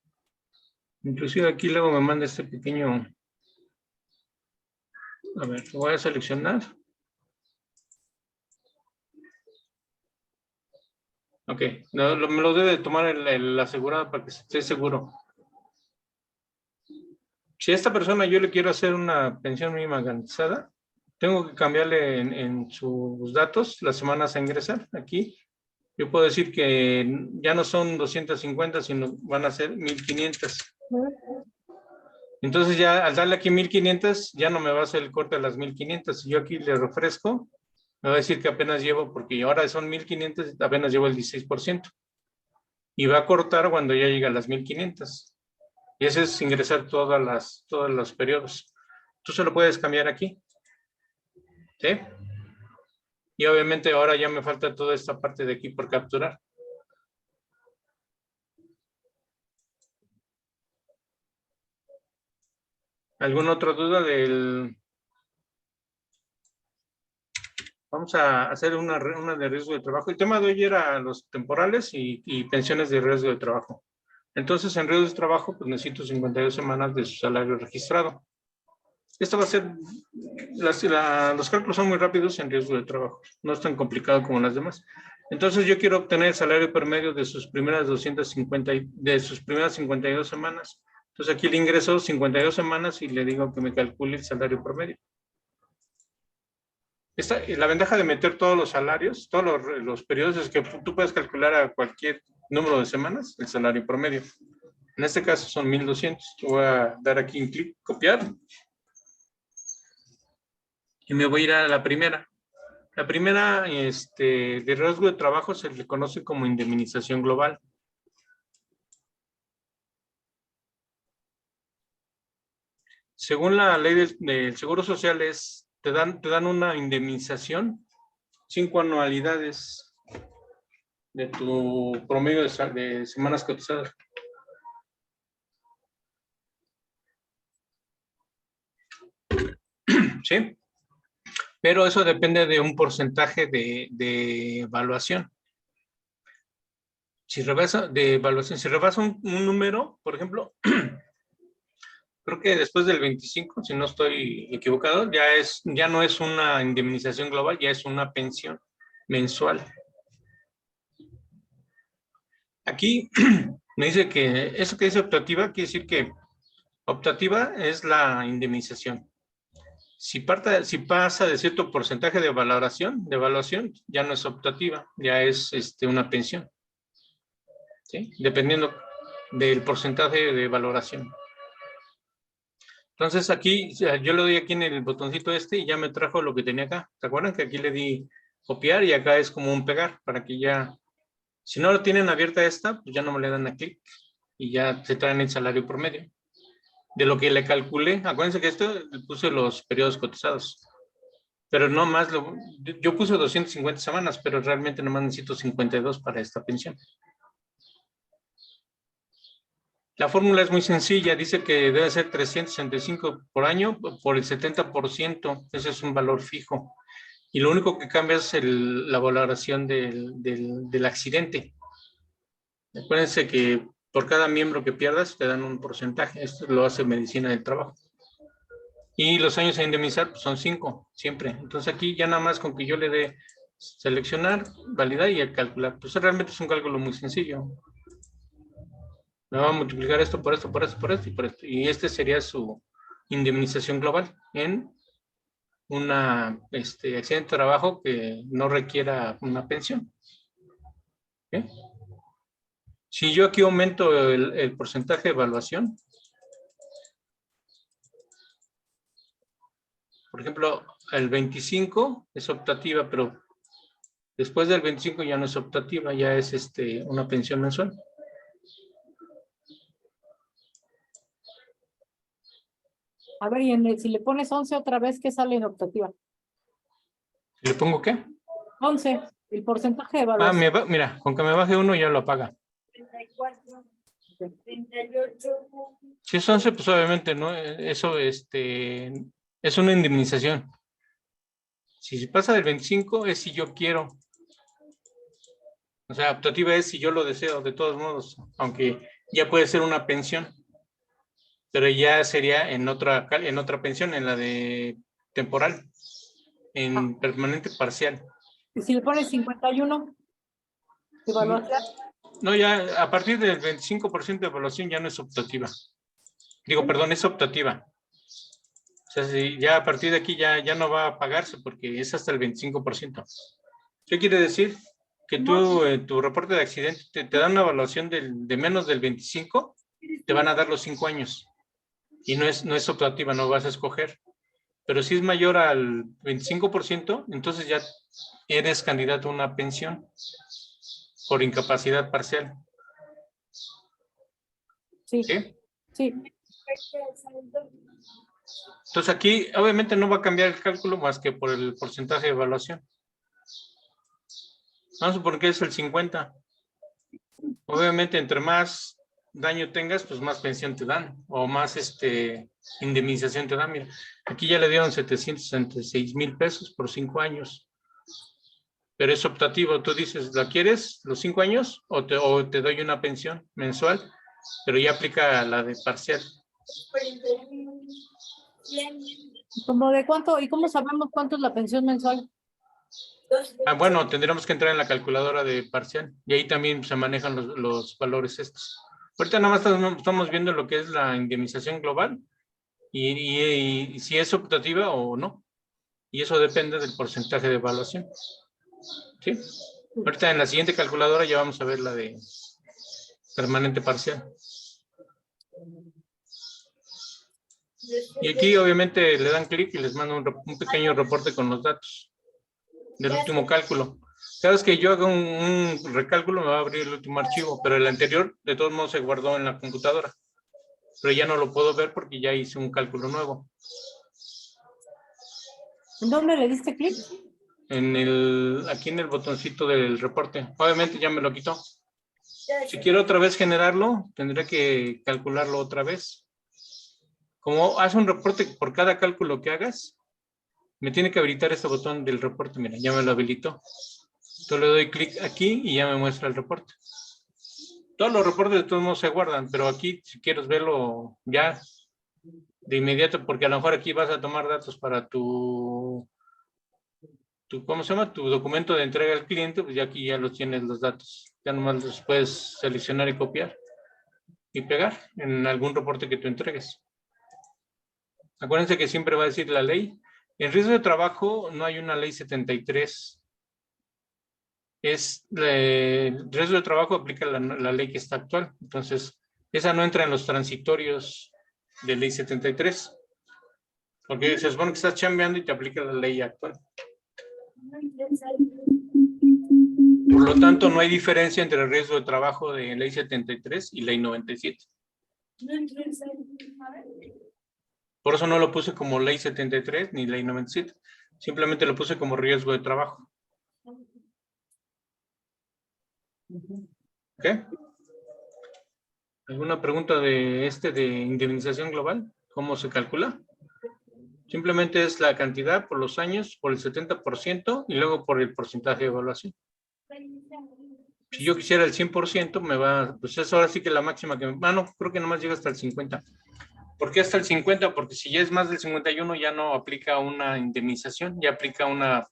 Inclusive aquí luego me manda este pequeño, a ver, lo voy a seleccionar. Ok, me lo debe tomar el asegurado para que esté seguro. Si a esta persona yo le quiero hacer una pensión mínima garantizada, tengo que cambiarle en sus datos las semanas a ingresar. Aquí yo puedo decir que ya no son 250, sino van a ser 1,500. Entonces ya al darle aquí 1,500, ya no me va a hacer el corte a las 1,500. Si yo aquí le refresco, me va a decir que apenas llevo, porque ahora son 1,500, apenas llevo el 16%. Y va a cortar cuando ya llega a las 1,500. Y ese es ingresar todos los periodos. Tú se lo puedes cambiar aquí. ¿Sí? Y obviamente ahora ya me falta toda esta parte de aquí por capturar. ¿Alguna otra duda del...? Vamos a hacer una de riesgo de trabajo. El tema de hoy era los temporales y pensiones de riesgo de trabajo. Entonces, en riesgo de trabajo, pues necesito 52 semanas de su salario registrado. Esto va a ser, los cálculos son muy rápidos en riesgo de trabajo. No es tan complicado como las demás. Entonces, yo quiero obtener el salario promedio de sus primeras 250, de sus primeras 52 semanas. Entonces, aquí le ingreso 52 semanas y le digo que me calcule el salario promedio. La ventaja de meter todos los salarios, todos los periodos, es que tú puedes calcular a cualquier número de semanas el salario promedio. En este caso son 1,200. Yo voy a dar aquí un clic, copiar. Y me voy a ir a la primera. La primera, de riesgo de trabajo, se le conoce como indemnización global. Según la ley del Seguro Social, te dan una indemnización 5 anualidades de tu promedio de semanas cotizadas. ¿Sí? Pero eso depende de un porcentaje de evaluación. Si rebasa un número, por ejemplo, Creo que después del 25, si no estoy equivocado, ya no es una indemnización global, ya es una pensión mensual. Aquí me dice que eso que dice optativa, quiere decir que optativa es la indemnización. Si pasa de cierto porcentaje de evaluación, ya no es optativa, ya es una pensión. ¿Sí? Dependiendo del porcentaje de valoración. Entonces aquí, yo le doy aquí en el botoncito y ya me trajo lo que tenía acá. ¿Se acuerdan que aquí le di copiar y acá es como un pegar para que ya, si no lo tienen abierta esta, pues ya no me le dan a clic y ya se traen el salario promedio. De lo que le calculé, acuérdense que esto le puse los periodos cotizados. Pero no más, yo puse 250 semanas, pero realmente nomás necesito 52 para esta pensión. La fórmula es muy sencilla, dice que debe ser 365 por año por el 70%, ese es un valor fijo. Y lo único que cambia es la valoración del accidente. Acuérdense que por cada miembro que pierdas te dan un porcentaje, esto lo hace Medicina del Trabajo. Y los años a indemnizar pues son 5, siempre. Entonces aquí ya nada más con que yo le dé seleccionar, validar y calcular. Pues realmente es un cálculo muy sencillo. Me va a multiplicar esto por esto, por esto, por esto y por esto. Y este sería su indemnización global en una accidente de trabajo que no requiera una pensión. ¿Okay? Si yo aquí aumento el porcentaje de evaluación, por ejemplo, el 25 es optativa, pero después del 25 ya no es optativa, ya es una pensión mensual. A ver, y si le pones 11 otra vez, ¿qué sale en optativa? ¿Le pongo qué? 11, el porcentaje de evaluación. Mira, con que me baje uno ya lo apaga. 34, 38. Si es 11, pues obviamente, ¿no? Eso es una indemnización. Si pasa del 25 es si yo quiero. O sea, optativa es si yo lo deseo, de todos modos, aunque ya puede ser una pensión. Pero ya sería en otra pensión, en la de temporal, en permanente parcial. Y si le pones 51, evaluación. No, ya a partir del 25% de evaluación ya no es optativa. Digo, perdón, es optativa. O sea, si ya a partir de aquí ya no va a pagarse porque es hasta el 25%. ¿Qué quiere decir? Que tú, tu reporte de accidente, te dan una evaluación de menos del 25, te van a dar los 5 años. Y no es optativa, no vas a escoger. Pero si es mayor al 25%, entonces ya eres candidato a una pensión por incapacidad parcial. Sí. ¿Sí? Sí. Entonces aquí obviamente no va a cambiar el cálculo más que por el porcentaje de evaluación. Vamos a suponer que es el 50. Obviamente entre más daño tengas, pues más pensión te dan o más indemnización te dan. Mira, aquí ya le dieron 766,000 pesos por 5 años. Pero es optativo, tú dices, ¿la quieres los 5 años o te doy una pensión mensual? Pero ya aplica la de parcial. ¿Como de cuánto? ¿Y cómo sabemos cuánto es la pensión mensual? Bueno, tendremos que entrar en la calculadora de parcial y ahí también se manejan los valores estos. Ahorita nada más estamos viendo lo que es la indemnización global y si es optativa o no. Y eso depende del porcentaje de evaluación. ¿Sí? Ahorita en la siguiente calculadora ya vamos a ver la de permanente parcial. Y aquí obviamente le dan clic y les manda un pequeño reporte con los datos del último cálculo. Cada vez que yo haga un recálculo me va a abrir el último archivo, pero el anterior de todos modos se guardó en la computadora. Pero ya no lo puedo ver porque ya hice un cálculo nuevo. ¿En dónde le diste clic? Aquí en el botoncito del reporte. Obviamente ya me lo quitó. Si quiero otra vez generarlo, tendré que calcularlo otra vez. Como hace un reporte por cada cálculo que hagas, me tiene que habilitar este botón del reporte. Mira, ya me lo habilitó. Entonces le doy clic aquí y ya me muestra el reporte. Todos los reportes de todos modos se guardan, pero aquí si quieres verlo ya de inmediato, porque a lo mejor aquí vas a tomar datos para ¿cómo se llama? Tu documento de entrega al cliente, pues ya aquí ya los tienes los datos. Ya nomás los puedes seleccionar y copiar y pegar en algún reporte que tú entregues. Acuérdense que siempre va a decir la ley. En riesgo de trabajo no hay una ley 73. El riesgo de trabajo aplica la ley que está actual. Entonces, esa no entra en los transitorios de ley 73. Porque se supone que estás chambeando y te aplica la ley actual. Por lo tanto, no hay diferencia entre el riesgo de trabajo de ley 73 y ley 97. Por eso no lo puse como ley 73 ni ley 97. Simplemente lo puse como riesgo de trabajo. ¿Ok? ¿Alguna pregunta de indemnización global? ¿Cómo se calcula? Simplemente es la cantidad por los años, por el 70% y luego por el porcentaje de evaluación. Si yo quisiera el 100%, pues es ahora sí que la máxima que no, creo que nomás llega hasta el 50%. ¿Por qué hasta el 50%? Porque si ya es más del 51 ya no aplica una indemnización, ya aplica una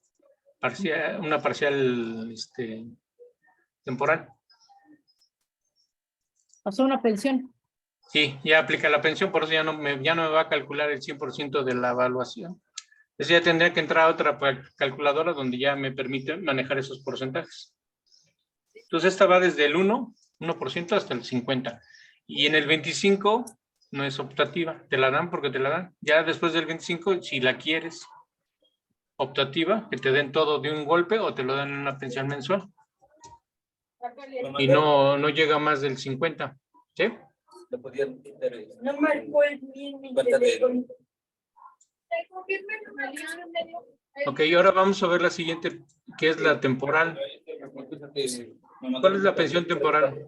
parcial temporal. O sea, una pensión. Sí, ya aplica la pensión, por eso ya no me va a calcular el 100% de la evaluación. Entonces ya tendría que entrar a otra calculadora donde ya me permite manejar esos porcentajes. Entonces esta va desde el 1% hasta el 50%. Y en el 25 no es optativa, te la dan porque te la dan. Ya después del 25, si la quieres optativa, que te den todo de un golpe o te lo dan en una pensión mensual. Y no llega más del 50%. ¿Sí? No marcó el bien mi teléfono. Ok, ahora vamos a ver la siguiente, que es la temporal. ¿Cuál es la pensión temporal?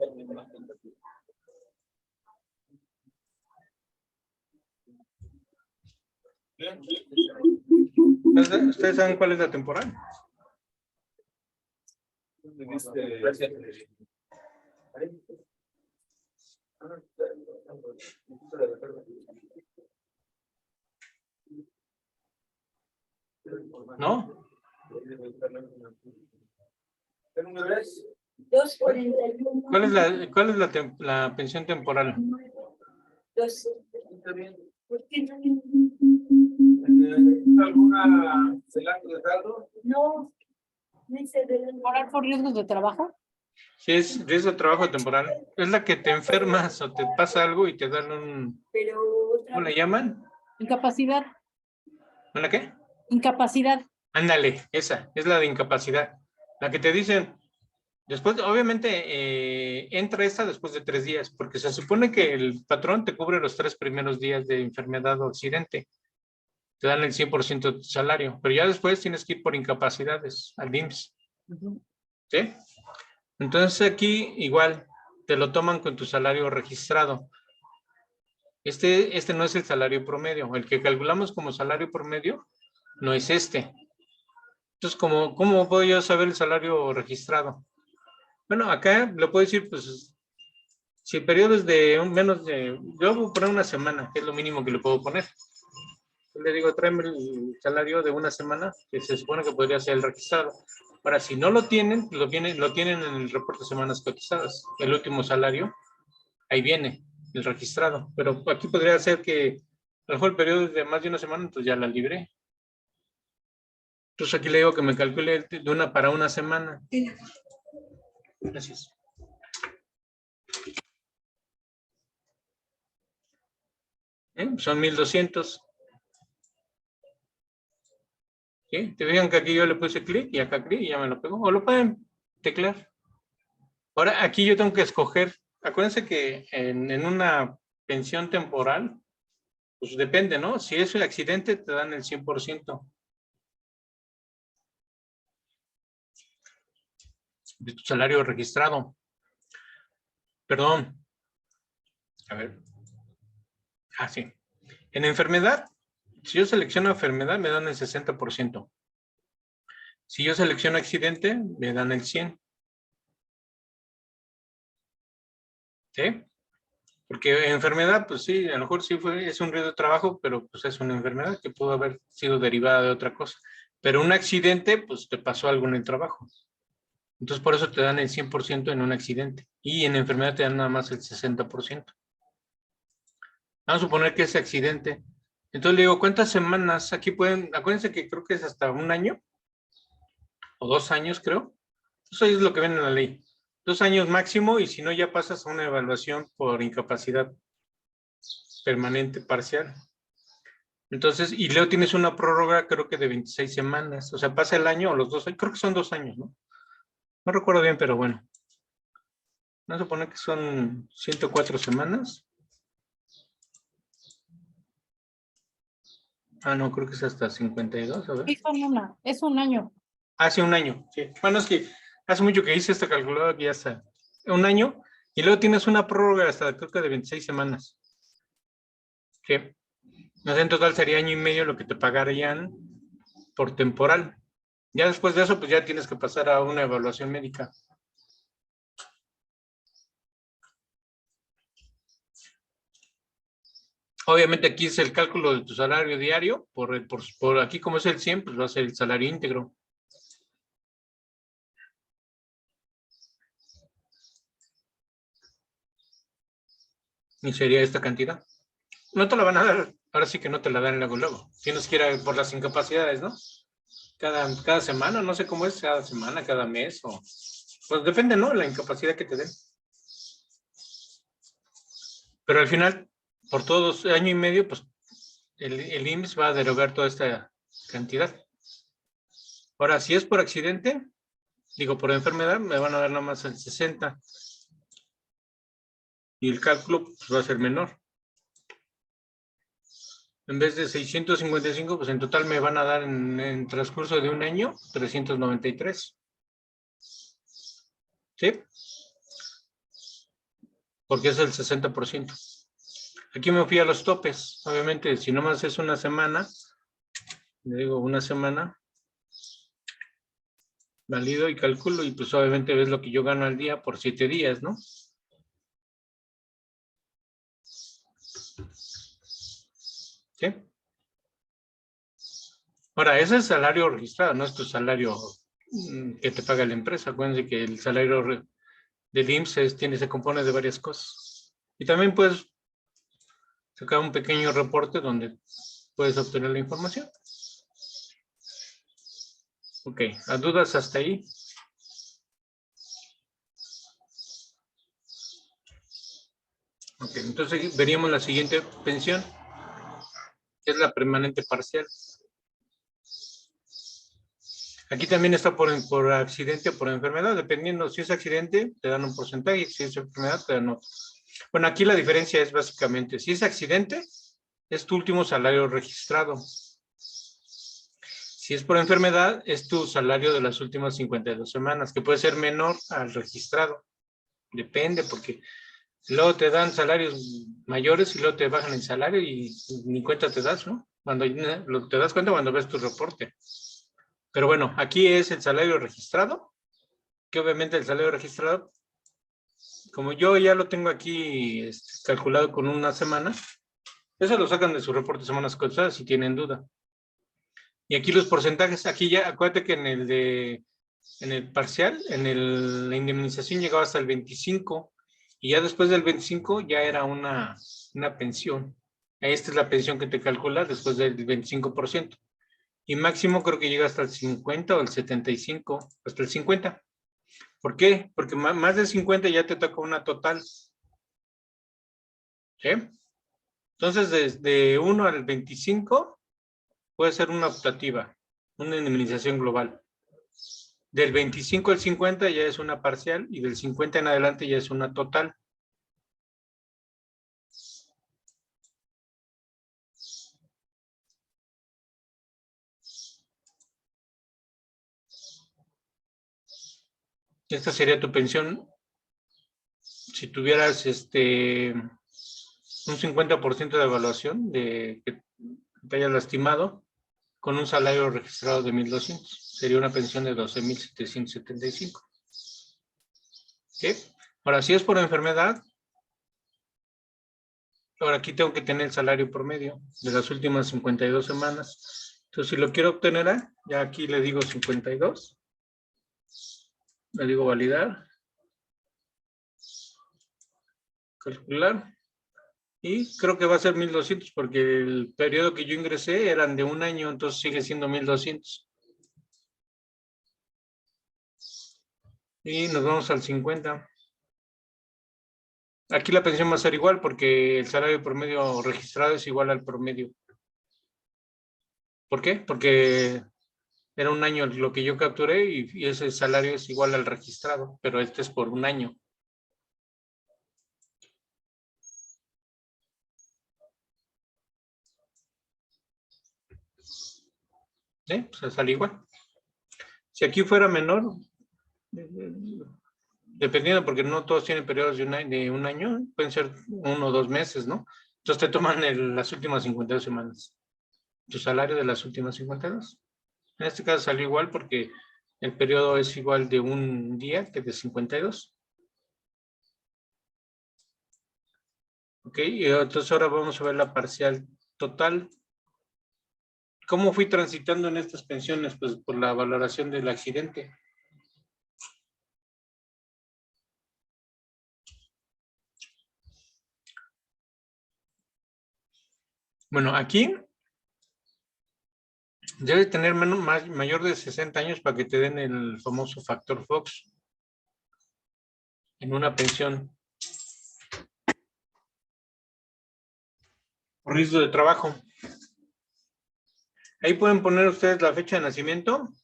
¿Ustedes saben cuál es la temporal? ¿No? 241. ¿Cuál es la pensión temporal? 12. ¿Por qué no? ¿Alguna celante de saldo? No. Me hice de la- ¿Temporal por riesgos de trabajo? Sí, es riesgo de trabajo temporal. Es la que te enfermas o te pasa algo y te dan un... Pero otra ¿Cómo le llaman? Incapacidad. ¿La qué? Incapacidad. Ándale, esa, es la de incapacidad. La que te dicen, después, obviamente, entra esta después de 3 días, porque se supone que el patrón te cubre los 3 primeros días de enfermedad o accidente. Te dan el 100% de tu salario, pero ya después tienes que ir por incapacidades al IMSS. ¿Sí? Entonces aquí igual te lo toman con tu salario registrado. Este no es el salario promedio. El que calculamos como salario promedio no es este. Entonces, ¿cómo puedo yo saber el salario registrado? Bueno, acá lo puedo decir, pues, si el periodo es de yo voy a poner una semana, que es lo mínimo que le puedo poner. Yo le digo, tráeme el salario de una semana, que se supone que podría ser el registrado. Ahora, si no lo tienen, lo tienen en el reporte de semanas cotizadas. El último salario, ahí viene, el registrado. Pero aquí podría ser que, a lo mejor el periodo es de más de una semana, entonces ya la libré. Entonces aquí le digo que me calcule para una semana. Gracias. Son 1,200. ¿Sí? Te fijan que aquí yo le puse clic y acá clic y ya me lo pegó. O lo pueden teclear. Ahora aquí yo tengo que escoger. Acuérdense que en una pensión temporal, pues depende, ¿no? Si es un accidente, te dan el 100% de tu salario registrado. Perdón. A ver. Ah, sí. En enfermedad, si yo selecciono enfermedad, me dan el 60%. Si yo selecciono accidente, me dan el 100%. ¿Sí? Porque enfermedad, pues sí, a lo mejor sí es un riesgo de trabajo, pero pues es una enfermedad que pudo haber sido derivada de otra cosa. Pero un accidente, pues te pasó algo en el trabajo. Entonces por eso te dan el 100% en un accidente. Y en enfermedad te dan nada más el 60%. Vamos a suponer que es accidente. Entonces le digo, ¿cuántas semanas? Aquí pueden, acuérdense que creo que es hasta 1 año o 2 años, creo. Eso es lo que ven en la ley. 2 años máximo y si no ya pasas a una evaluación por incapacidad permanente parcial. Entonces, y luego tienes una prórroga creo que de 26 semanas. O sea, pasa el año o los 2 años. Creo que son 2 años, ¿no? No recuerdo bien, pero bueno. Vamos a suponer que son 104 semanas. Ah, no, creo que es hasta 52, a ver. Sí, es 1 año. Hace 1 año, sí. Bueno, es que hace mucho que hice esta calculadora que ya está. 1 año, y luego tienes una prórroga hasta creo que de 26 semanas. Sí. No sé, en total sería 1 año y medio lo que te pagarían por temporal. Ya después de eso, pues ya tienes que pasar a una evaluación médica. Obviamente aquí es el cálculo de tu salario diario, por aquí como es el 100, pues va a ser el salario íntegro. Y sería esta cantidad. No te la van a dar, ahora sí que no te la dan luego. Tienes que ir por las incapacidades, ¿no? Cada semana, no sé cómo es, cada semana, cada mes, o pues depende, ¿no? La incapacidad que te den. Pero al final, por todos 1 año y medio, pues el IMSS va a derogar toda esta cantidad. Ahora, si es por accidente, digo, por enfermedad, me van a dar nada más el 60. Y el cálculo pues, va a ser menor. En vez de 655, pues en total me van a dar en transcurso de 1 año, 393. ¿Sí? Porque es el 60%. Aquí me fui a los topes. Obviamente, si nomás es 1 semana, le digo 1 semana, valido y calculo, y pues obviamente ves lo que yo gano al día por 7 días, ¿no? ¿Sí? Ahora, ese es salario registrado, no es tu salario que te paga la empresa. Acuérdense que el salario del IMSS se compone de varias cosas. Y también puedes sacar un pequeño reporte donde puedes obtener la información. Ok, ¿las dudas hasta ahí? Ok, entonces veríamos la siguiente pensión, que es la permanente parcial. Aquí también está por accidente o por enfermedad, dependiendo si es accidente, te dan un porcentaje, si es enfermedad, te dan otro. Bueno, aquí la diferencia es básicamente, si es accidente, es tu último salario registrado. Si es por enfermedad, es tu salario de las últimas 52 semanas, que puede ser menor al registrado. Depende, porque luego te dan salarios mayores y luego te bajan el salario y ni cuenta te das, ¿no? Te das cuenta cuando ves tu reporte. Pero bueno, aquí es el salario registrado, que obviamente el salario registrado, como yo ya lo tengo aquí calculado con 1 semana, eso lo sacan de su reporte de semanas cotizadas si tienen duda. Y aquí los porcentajes, aquí ya, acuérdate que en el parcial, la indemnización llegaba hasta el 25, y ya después del 25 ya era una pensión. Esta es la pensión que te calcula después del 25%. Y máximo creo que llega hasta el 50 o el 75, hasta el 50. ¿Por qué? Porque más de 50 ya te toca una total. ¿Sí? Entonces, desde 1 al 25 puede ser una optativa, una indemnización global. Del 25 al 50 ya es una parcial y del 50 en adelante ya es una total. Esta sería tu pensión si tuvieras un 50% de evaluación de que te haya lastimado con un salario registrado de 1,200. Sería una pensión de 12,775. ¿Sí? Ahora, si es por enfermedad, Ahora aquí tengo que tener el salario promedio de las últimas 52 semanas. Entonces, si lo quiero obtener, ya aquí le digo 52. Le digo validar. Calcular. Y creo que va a ser 1200 porque el periodo que yo ingresé eran de un año, entonces sigue siendo 1200. Y nos vamos al 50. Aquí la pensión va a ser igual porque el salario promedio registrado es igual al promedio. ¿Por qué? Porque era un año lo que yo capturé y ese salario es igual al registrado, pero este es por un año. Pues sale igual. Si aquí fuera menor, dependiendo, porque no todos tienen periodos de un año, pueden ser 1 o 2 meses, ¿no? Entonces te toman las últimas 52 semanas. Tu salario de las últimas 52. En este caso salió igual porque el periodo es igual de un día que de 52. Ok, y entonces ahora vamos a ver la parcial total. ¿Cómo fui transitando en estas pensiones? Pues por la valoración del accidente. Bueno, aquí debe tener mayor de 60 años para que te den el famoso factor Fox en una pensión por riesgo de trabajo. Ahí pueden poner ustedes la fecha de nacimiento,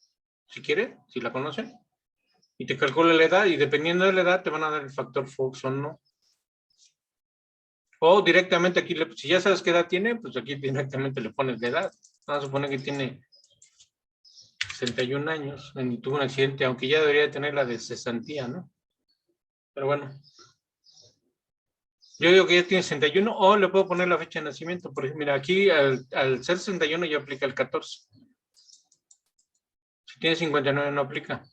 si quieren, si la conocen, y te calcula la edad, y dependiendo de la edad te van a dar el factor Fox o no. O directamente aquí, si ya sabes qué edad tiene, pues aquí directamente le pones la edad. Vamos a suponer que tiene 61 años y tuvo un accidente, aunque ya debería tener la de cesantía, ¿no? Pero bueno. Yo digo que ya tiene 61 o le puedo poner la fecha de nacimiento. Por ejemplo, mira, aquí al ser 61 ya aplica el 14. Si tiene 59 no aplica.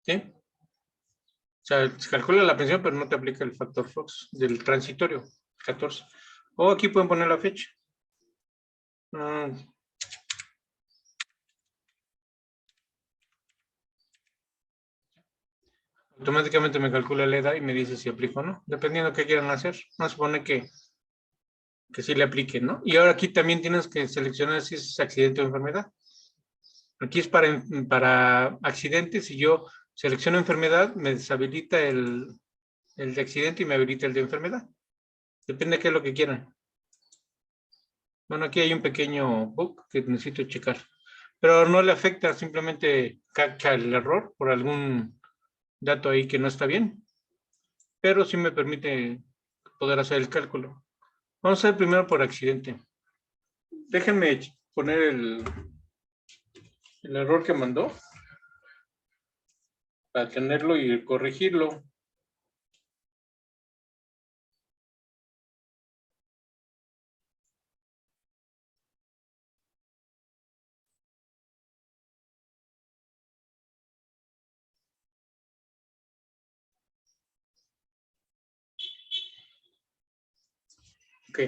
¿Sí? O sea, se calcula la pensión, pero no te aplica el factor Fox del transitorio, 14. O aquí pueden poner la fecha. Automáticamente me calcula la edad y me dice si aplico o no, dependiendo de qué quieran hacer. No se supone que sí le aplique, ¿no? Y ahora aquí también tienes que seleccionar si es accidente o enfermedad. Aquí es para accidentes. Si yo selecciono enfermedad, me deshabilita el de accidente y me habilita el de enfermedad. Depende de qué es lo que quieran. Bueno, aquí hay un pequeño bug que necesito checar. Pero no le afecta, simplemente cacha el error por algún dato ahí que no está bien. Pero sí me permite poder hacer el cálculo. Vamos a ver primero por accidente. Déjenme poner el error que mandó para tenerlo y corregirlo. Ok.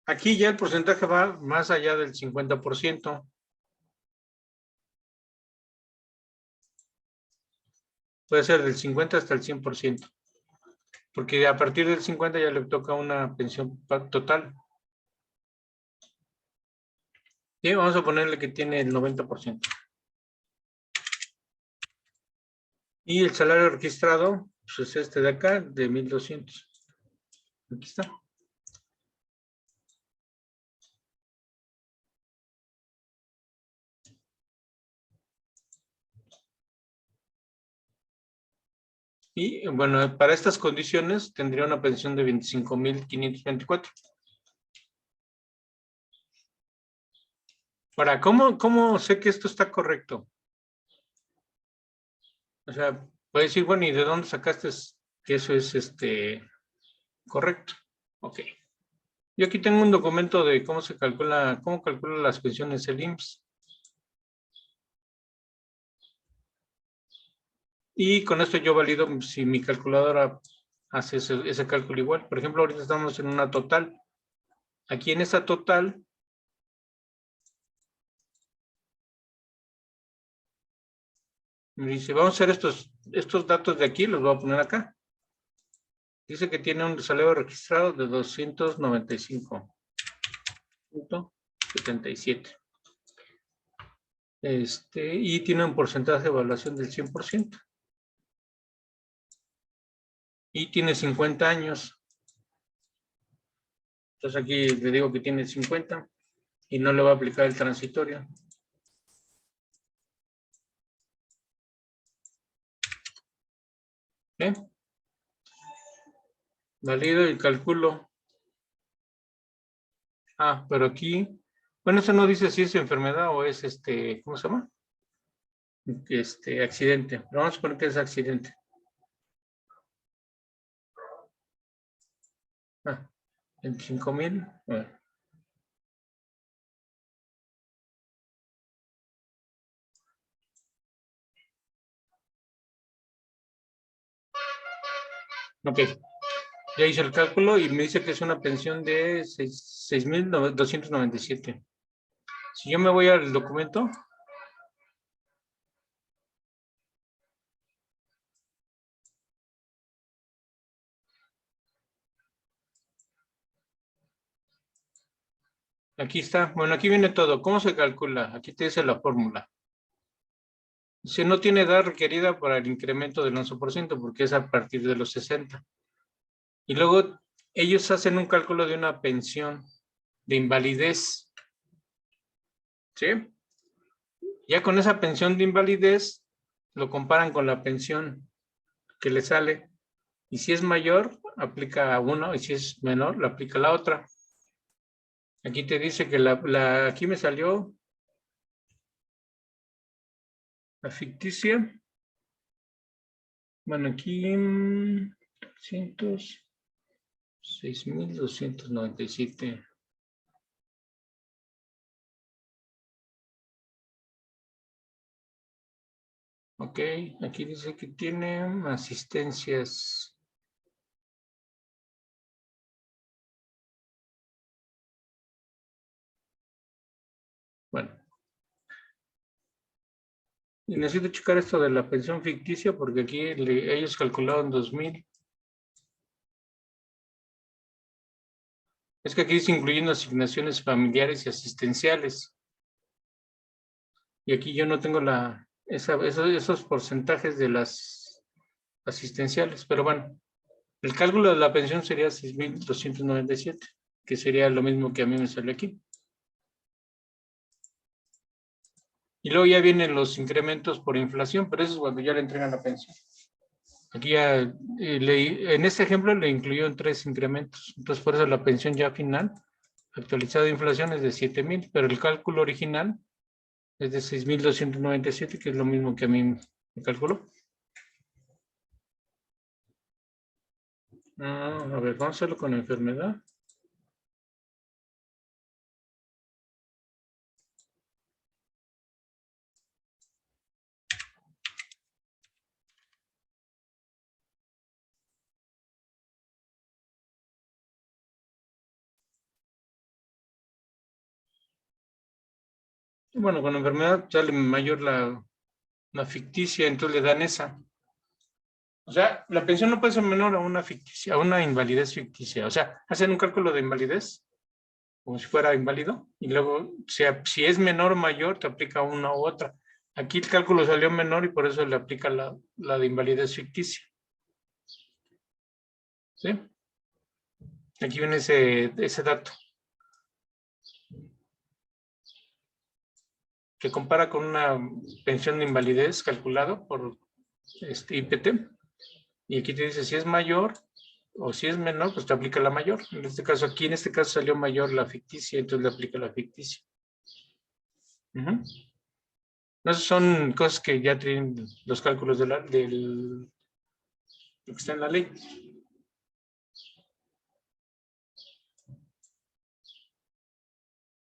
Aquí ya el porcentaje va más allá del 50%. Puede ser del 50 hasta el 100%. Porque a partir del 50 ya le toca una pensión total. Y vamos a ponerle que tiene el 90%. Y el salario registrado, pues es este de acá, de 1200. Aquí está. Y bueno, para estas condiciones tendría una pensión de 25,524. Ahora, ¿cómo sé que esto está correcto? O sea, puedes decir, bueno, ¿y de dónde sacaste que eso es correcto? Ok. Yo aquí tengo un documento de cómo calcula las pensiones el IMSS. Y con esto yo valido si mi calculadora hace ese cálculo igual. Por ejemplo, ahorita estamos en una total. Aquí en esta total, me dice, vamos a hacer estos datos de aquí, los voy a poner acá. Dice que tiene un salario registrado de 295.77. Y tiene un porcentaje de evaluación del 100%. Y tiene 50 años. Entonces aquí le digo que tiene 50 y no le va a aplicar el transitorio. ¿Eh? Valido y calculo. Ah, pero aquí, bueno, eso no dice si es enfermedad o es ¿cómo se llama? Accidente. Pero vamos a poner que es accidente. Ah, 25,000. Bueno. Ok. Ya hice el cálculo y me dice que es una pensión de 6,297. Si yo me voy al documento. Aquí está. Bueno, aquí viene todo. ¿Cómo se calcula? Aquí te dice la fórmula. Si no tiene edad requerida para el incremento del 11%, porque es a partir de los 60. Y luego ellos hacen un cálculo de una pensión de invalidez. ¿Sí? Ya con esa pensión de invalidez, lo comparan con la pensión que le sale. Y si es mayor, aplica a uno, y si es menor, le aplica a la otra. Aquí te dice que aquí me salió la ficticia. Bueno, aquí 6,297. Ok, aquí dice que tiene asistencias. Bueno. Y necesito checar esto de la pensión ficticia porque aquí ellos calcularon 2,000. Es que aquí dice incluyendo asignaciones familiares y asistenciales. Y aquí yo no tengo esos porcentajes de las asistenciales. Pero bueno, el cálculo de la pensión sería 6,297, que sería lo mismo que a mí me sale aquí. Y luego ya vienen los incrementos por inflación, pero eso es cuando ya le entregan la pensión. Aquí ya, en este ejemplo le incluyó en 3 incrementos. Entonces, por eso la pensión ya final, actualizada de inflación, es de 7,000, pero el cálculo original es de 6,297, que es lo mismo que a mí me calculó. A ver, vamos a hacerlo con enfermedad. Bueno, con enfermedad sale mayor la ficticia, entonces le dan esa. O sea, la pensión no puede ser menor a una ficticia, a una invalidez ficticia. O sea, hacen un cálculo de invalidez, como si fuera inválido, y luego, si es menor o mayor, te aplica una u otra. Aquí el cálculo salió menor y por eso le aplica la de invalidez ficticia. ¿Sí? Aquí viene ese dato. Que compara con una pensión de invalidez calculado por IPT. Y aquí te dice si es mayor o si es menor, pues te aplica la mayor. En este caso salió mayor la ficticia, entonces le aplica la ficticia. Esas son cosas que ya tienen los cálculos de lo que está en la ley.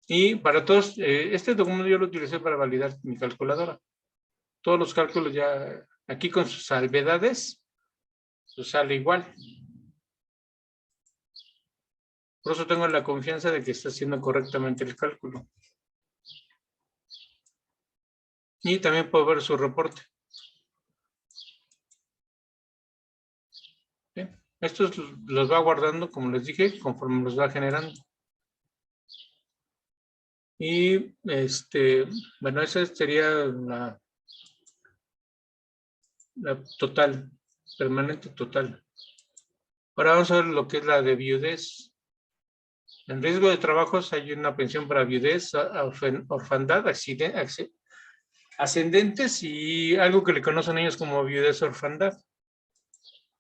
Y para todos, este documento yo lo utilicé para validar mi calculadora. Todos los cálculos ya, aquí con sus salvedades, pues sale igual. Por eso tengo la confianza de que está haciendo correctamente el cálculo. Y también puedo ver su reporte. Bien. Estos los va guardando, como les dije, conforme los va generando. Y bueno, esa sería la total, permanente total. Ahora vamos a ver lo que es la de viudez. En riesgo de trabajos hay una pensión para viudez, orfandad, ascendentes y algo que le conocen ellos como viudez orfandad.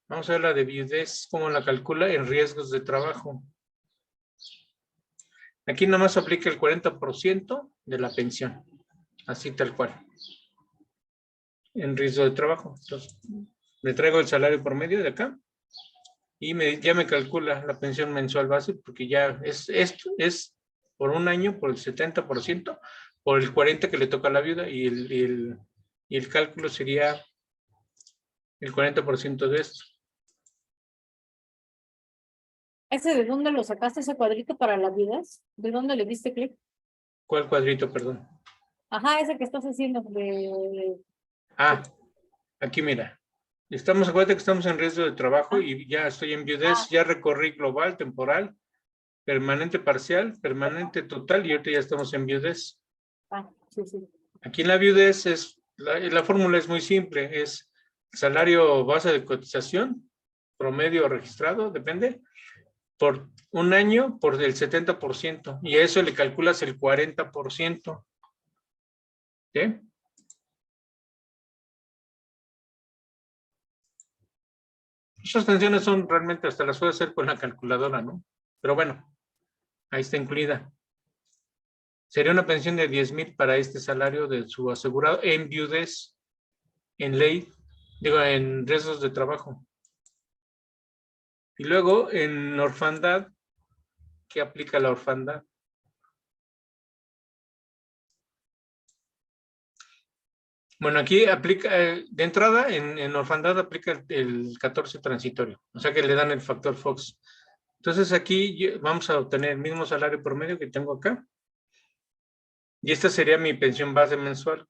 Vamos a ver la de viudez, cómo la calcula en riesgos de trabajo. Aquí nomás aplica el 40% de la pensión, así tal cual, en riesgo de trabajo. Entonces, le traigo el salario promedio de acá y ya me calcula la pensión mensual base, porque ya esto es por un año, por el 70%, por el 40% que le toca a la viuda, y el cálculo sería el 40% de esto. ¿Ese de dónde lo sacaste, ese cuadrito para las vidas? ¿De dónde le diste clic? ¿Cuál cuadrito, perdón? Ajá, ese que estás haciendo de... Ah, aquí mira. Acuérdate que estamos en riesgo de trabajo y ya estoy en viudez, ya recorrí global, temporal, permanente parcial, permanente total y ahorita ya estamos en viudez. Ah, sí, sí. Aquí en la viudez la fórmula es muy simple, es salario base de cotización, promedio registrado, depende, por un año por el 70%, y a eso le calculas el 40%. ¿Sí? Esas pensiones son realmente, hasta las puedes hacer con la calculadora, ¿no? Pero bueno, ahí está incluida. Sería una pensión de 10,000 para este salario de su asegurado en viudez, en ley, digo, en riesgos de trabajo. Y luego en orfandad, ¿qué aplica la orfandad? Bueno, aquí aplica, de entrada, en orfandad aplica el 14 transitorio, o sea que le dan el factor Fox. Entonces aquí vamos a obtener el mismo salario promedio que tengo acá. Y esta sería mi pensión base mensual.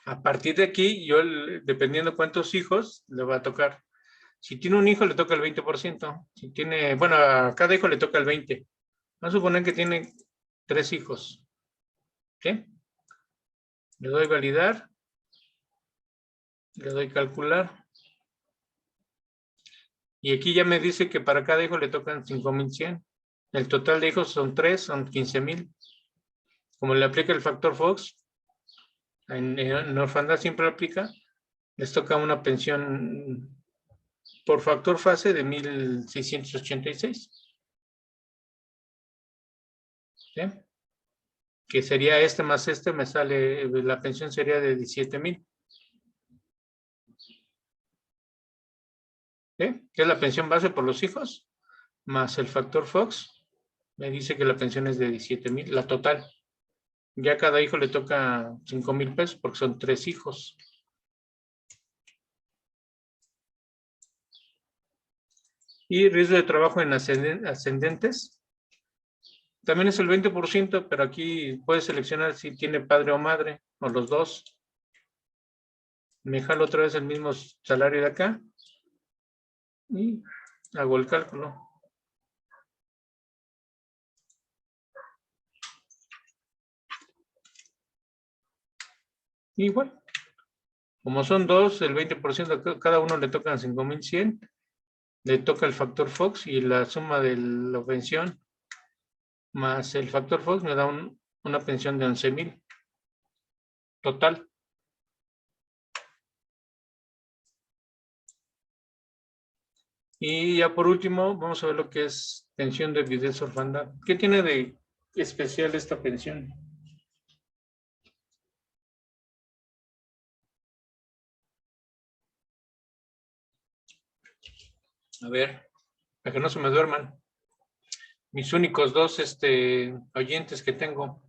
A partir de aquí, yo, dependiendo cuántos hijos, le va a tocar. Si tiene un hijo, le toca el 20%. Si tiene, bueno, a cada hijo le toca el 20%. Vamos a suponer que tiene 3 hijos. ¿Qué? Le doy validar. Le doy calcular. Y aquí ya me dice que para cada hijo le tocan 5,100. El total de hijos son 3, son 15,000. Como le aplica el factor Fox, en orfandad siempre aplica, les toca una pensión por factor fase de 1,686. ¿Sí? Que sería más me sale, la pensión sería de 17,000. ¿Sí? Que es la pensión base por los hijos, más el factor Fox, me dice que la pensión es de 17,000, la total. Ya a cada hijo le toca 5,000 pesos porque son 3 hijos. Y riesgo de trabajo en ascendentes. También es el 20%, pero aquí puedes seleccionar si tiene padre o madre, o los dos. Me jalo otra vez el mismo salario de acá. Y hago el cálculo. Y bueno, como son dos, el 20%, cada uno le tocan 5,100. Le toca el factor Fox y la suma de la pensión más el factor Fox me da una pensión de 11,000 total. Y ya por último, vamos a ver lo que es pensión de viudez orfandad. ¿Qué tiene de especial esta pensión? A ver, para que no se me duerman. Mis únicos dos oyentes que tengo.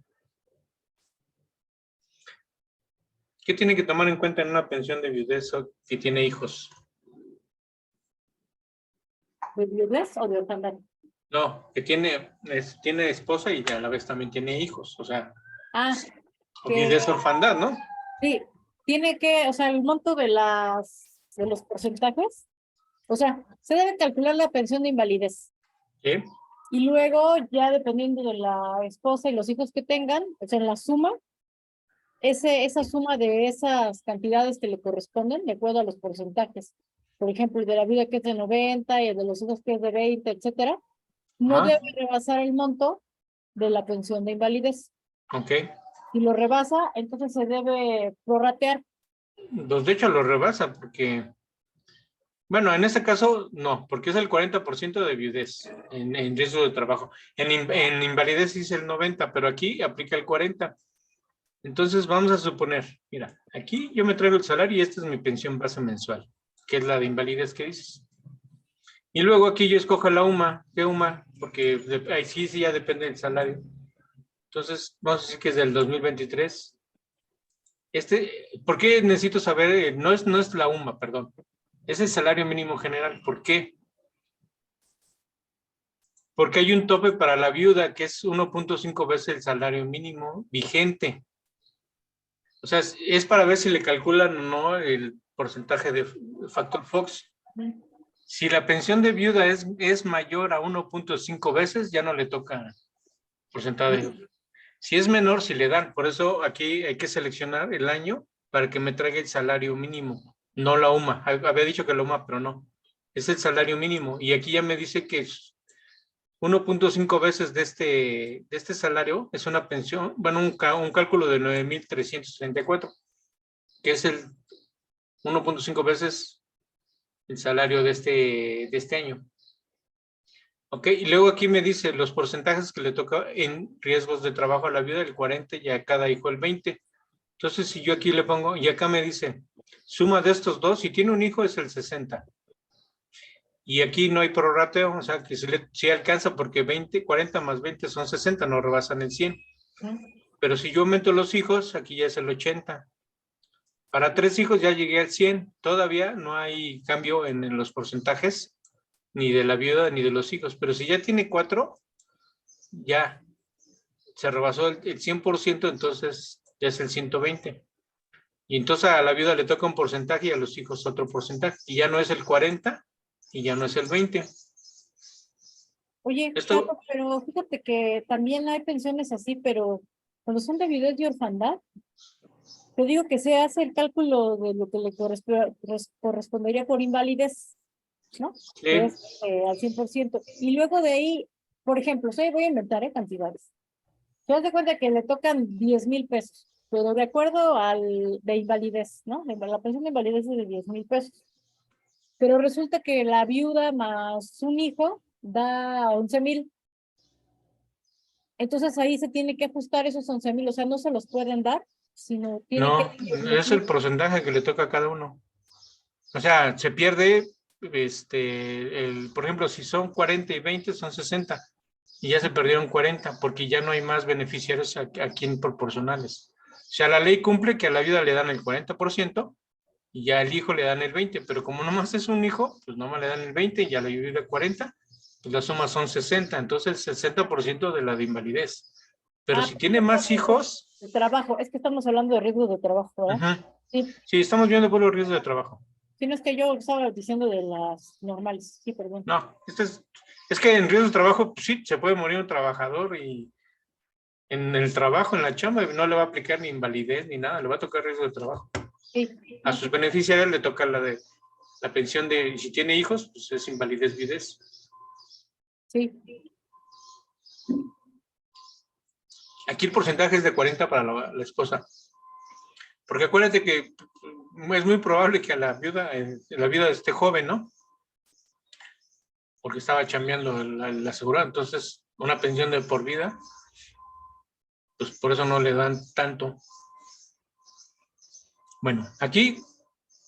¿Qué tiene que tomar en cuenta en una pensión de viudez si tiene hijos? ¿De viudez o de orfandad? No, que tiene esposa y a la vez también tiene hijos, o sea, Ah, viudez orfandad, ¿no? sí, tiene que, o sea, el monto de los porcentajes, o sea, se debe calcular la pensión de invalidez. ¿Sí? Y luego, ya dependiendo de la esposa y los hijos que tengan, o sea, en la suma, esa suma de esas cantidades que le corresponden, de acuerdo a los porcentajes. Por ejemplo, el de la vida que es de 90 y el de los hijos que es de 20, etcétera, no Ajá. debe rebasar el monto de la pensión de invalidez. Ok. Si lo rebasa, entonces se debe prorratear. Pues de hecho lo rebasa porque, bueno, en este caso no, porque es el 40% de viudez en riesgo de trabajo. En invalidez dice el 90, pero aquí aplica el 40. Entonces vamos a suponer, mira, aquí yo me traigo el salario y esta es mi pensión base mensual, que es la de invalidez que dices. Y luego aquí yo escojo la UMA. ¿Qué UMA? Porque ahí sí ya depende del salario. Entonces, vamos a decir que es del 2023. ¿Por qué necesito saber? No es la UMA, perdón. Es el salario mínimo general. ¿Por qué? Porque hay un tope para la viuda que es 1.5 veces el salario mínimo vigente. O sea, es para ver si le calculan o no el porcentaje de factor Fox. Si la pensión de viuda es mayor a 1.5 veces, ya no le toca porcentaje. Si es menor, si le dan. Por eso aquí hay que seleccionar el año para que me traiga el salario mínimo, no la UMA. Había dicho que la UMA, pero no. Es el salario mínimo. Y aquí ya me dice que 1.5 veces de este salario es una pensión, bueno, un cálculo de 9,334, que es el 1.5 veces el salario de este año. Ok, y luego aquí me dice los porcentajes que le toca en riesgos de trabajo a la viuda, el 40 y a cada hijo el 20. Entonces, si yo aquí le pongo, y acá me dice, suma de estos dos, si tiene un hijo es el 60. Y aquí no hay prorrateo, o sea, que si alcanza porque 40 más 20 son 60, no rebasan el 100. Pero si yo aumento los hijos, aquí ya es el 80. Para 3 hijos ya llegué al 100. Todavía no hay cambio en los porcentajes, ni de la viuda ni de los hijos. Pero si ya tiene 4, ya se rebasó el 100%, entonces ya es el 120. Y entonces a la viuda le toca un porcentaje y a los hijos otro porcentaje. Y ya no es el 40 y ya no es el 20. Oye, Esto, Carlos, pero fíjate que también hay pensiones así, pero cuando son de viudez y orfandad, te digo que se hace el cálculo de lo que le correspondería por invalidez, ¿no? Que es al 100%. Y luego de ahí, por ejemplo, voy a inventar cantidades. Te das de cuenta que le tocan 10,000 pesos, pero de acuerdo al de invalidez, ¿no? La pensión de invalidez es de 10,000 pesos. Pero resulta que la viuda más un hijo da 11,000. Entonces ahí se tiene que ajustar esos 11,000, o sea, no se los pueden dar, sino tiene que... no, es el porcentaje que le toca a cada uno. O sea, se pierde, por ejemplo, si son 40 y 20, son 60. Y ya se perdieron 40, porque ya no hay más beneficiarios aquí en proporcionales. O sea, la ley cumple que a la viuda le dan el 40% y ya al hijo le dan el 20%, pero como nomás es un hijo, pues nomás le dan el 20% y a la viuda 40%, pues las sumas son 60, entonces el 60% de la de invalidez. Pero si tiene más hijos... De trabajo, es que estamos hablando de riesgos de trabajo, ¿verdad? Sí. Sí, estamos viendo por los riesgos de trabajo. Sí, no es que yo estaba diciendo de las normales, sí, perdón. No, es que en riesgos de trabajo, pues sí, se puede morir un trabajador y en el trabajo, en la chamba, no le va a aplicar ni invalidez ni nada, le va a tocar riesgo de trabajo. Sí. A sus beneficiarios le toca la pensión de, si tiene hijos, pues es invalidez, viudez. Sí. Aquí el porcentaje es de 40 para la esposa. Porque acuérdate que es muy probable que a la viuda esté joven, ¿no? Porque estaba chambeando la aseguranza. Entonces, una pensión de por vida, pues por eso no le dan tanto. Bueno, aquí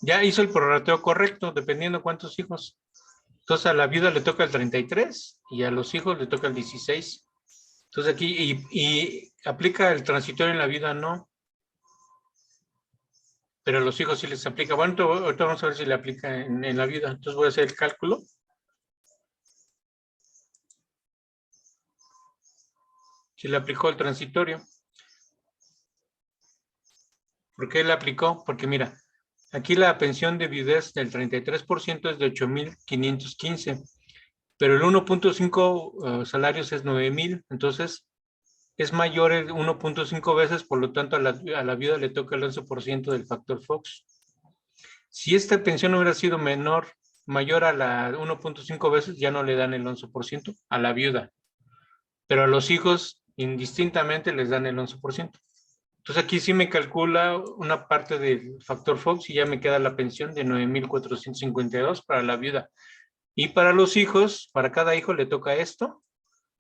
ya hizo el prorrateo correcto, dependiendo cuántos hijos. Entonces a la viuda le toca el 33 y a los hijos le toca el 16. Entonces aquí, y aplica el transitorio en la viuda, no. Pero a los hijos sí les aplica. Bueno, ahorita vamos a ver si le aplica en la viuda. Entonces voy a hacer el cálculo. Si le aplicó el transitorio. ¿Por qué le aplicó? Porque mira, aquí la pensión de viudez del 33% es de 8,515, pero el 1.5 salarios es 9,000, entonces es mayor el 1.5 veces, por lo tanto a la viuda le toca el 11% del factor Fox. Si esta pensión hubiera sido mayor a la 1.5 veces, ya no le dan el 11% a la viuda, pero a los hijos indistintamente les dan el 11%. Entonces aquí sí me calcula una parte del factor Fox y ya me queda la pensión de 9,452 para la viuda. Y para los hijos, para cada hijo le toca esto,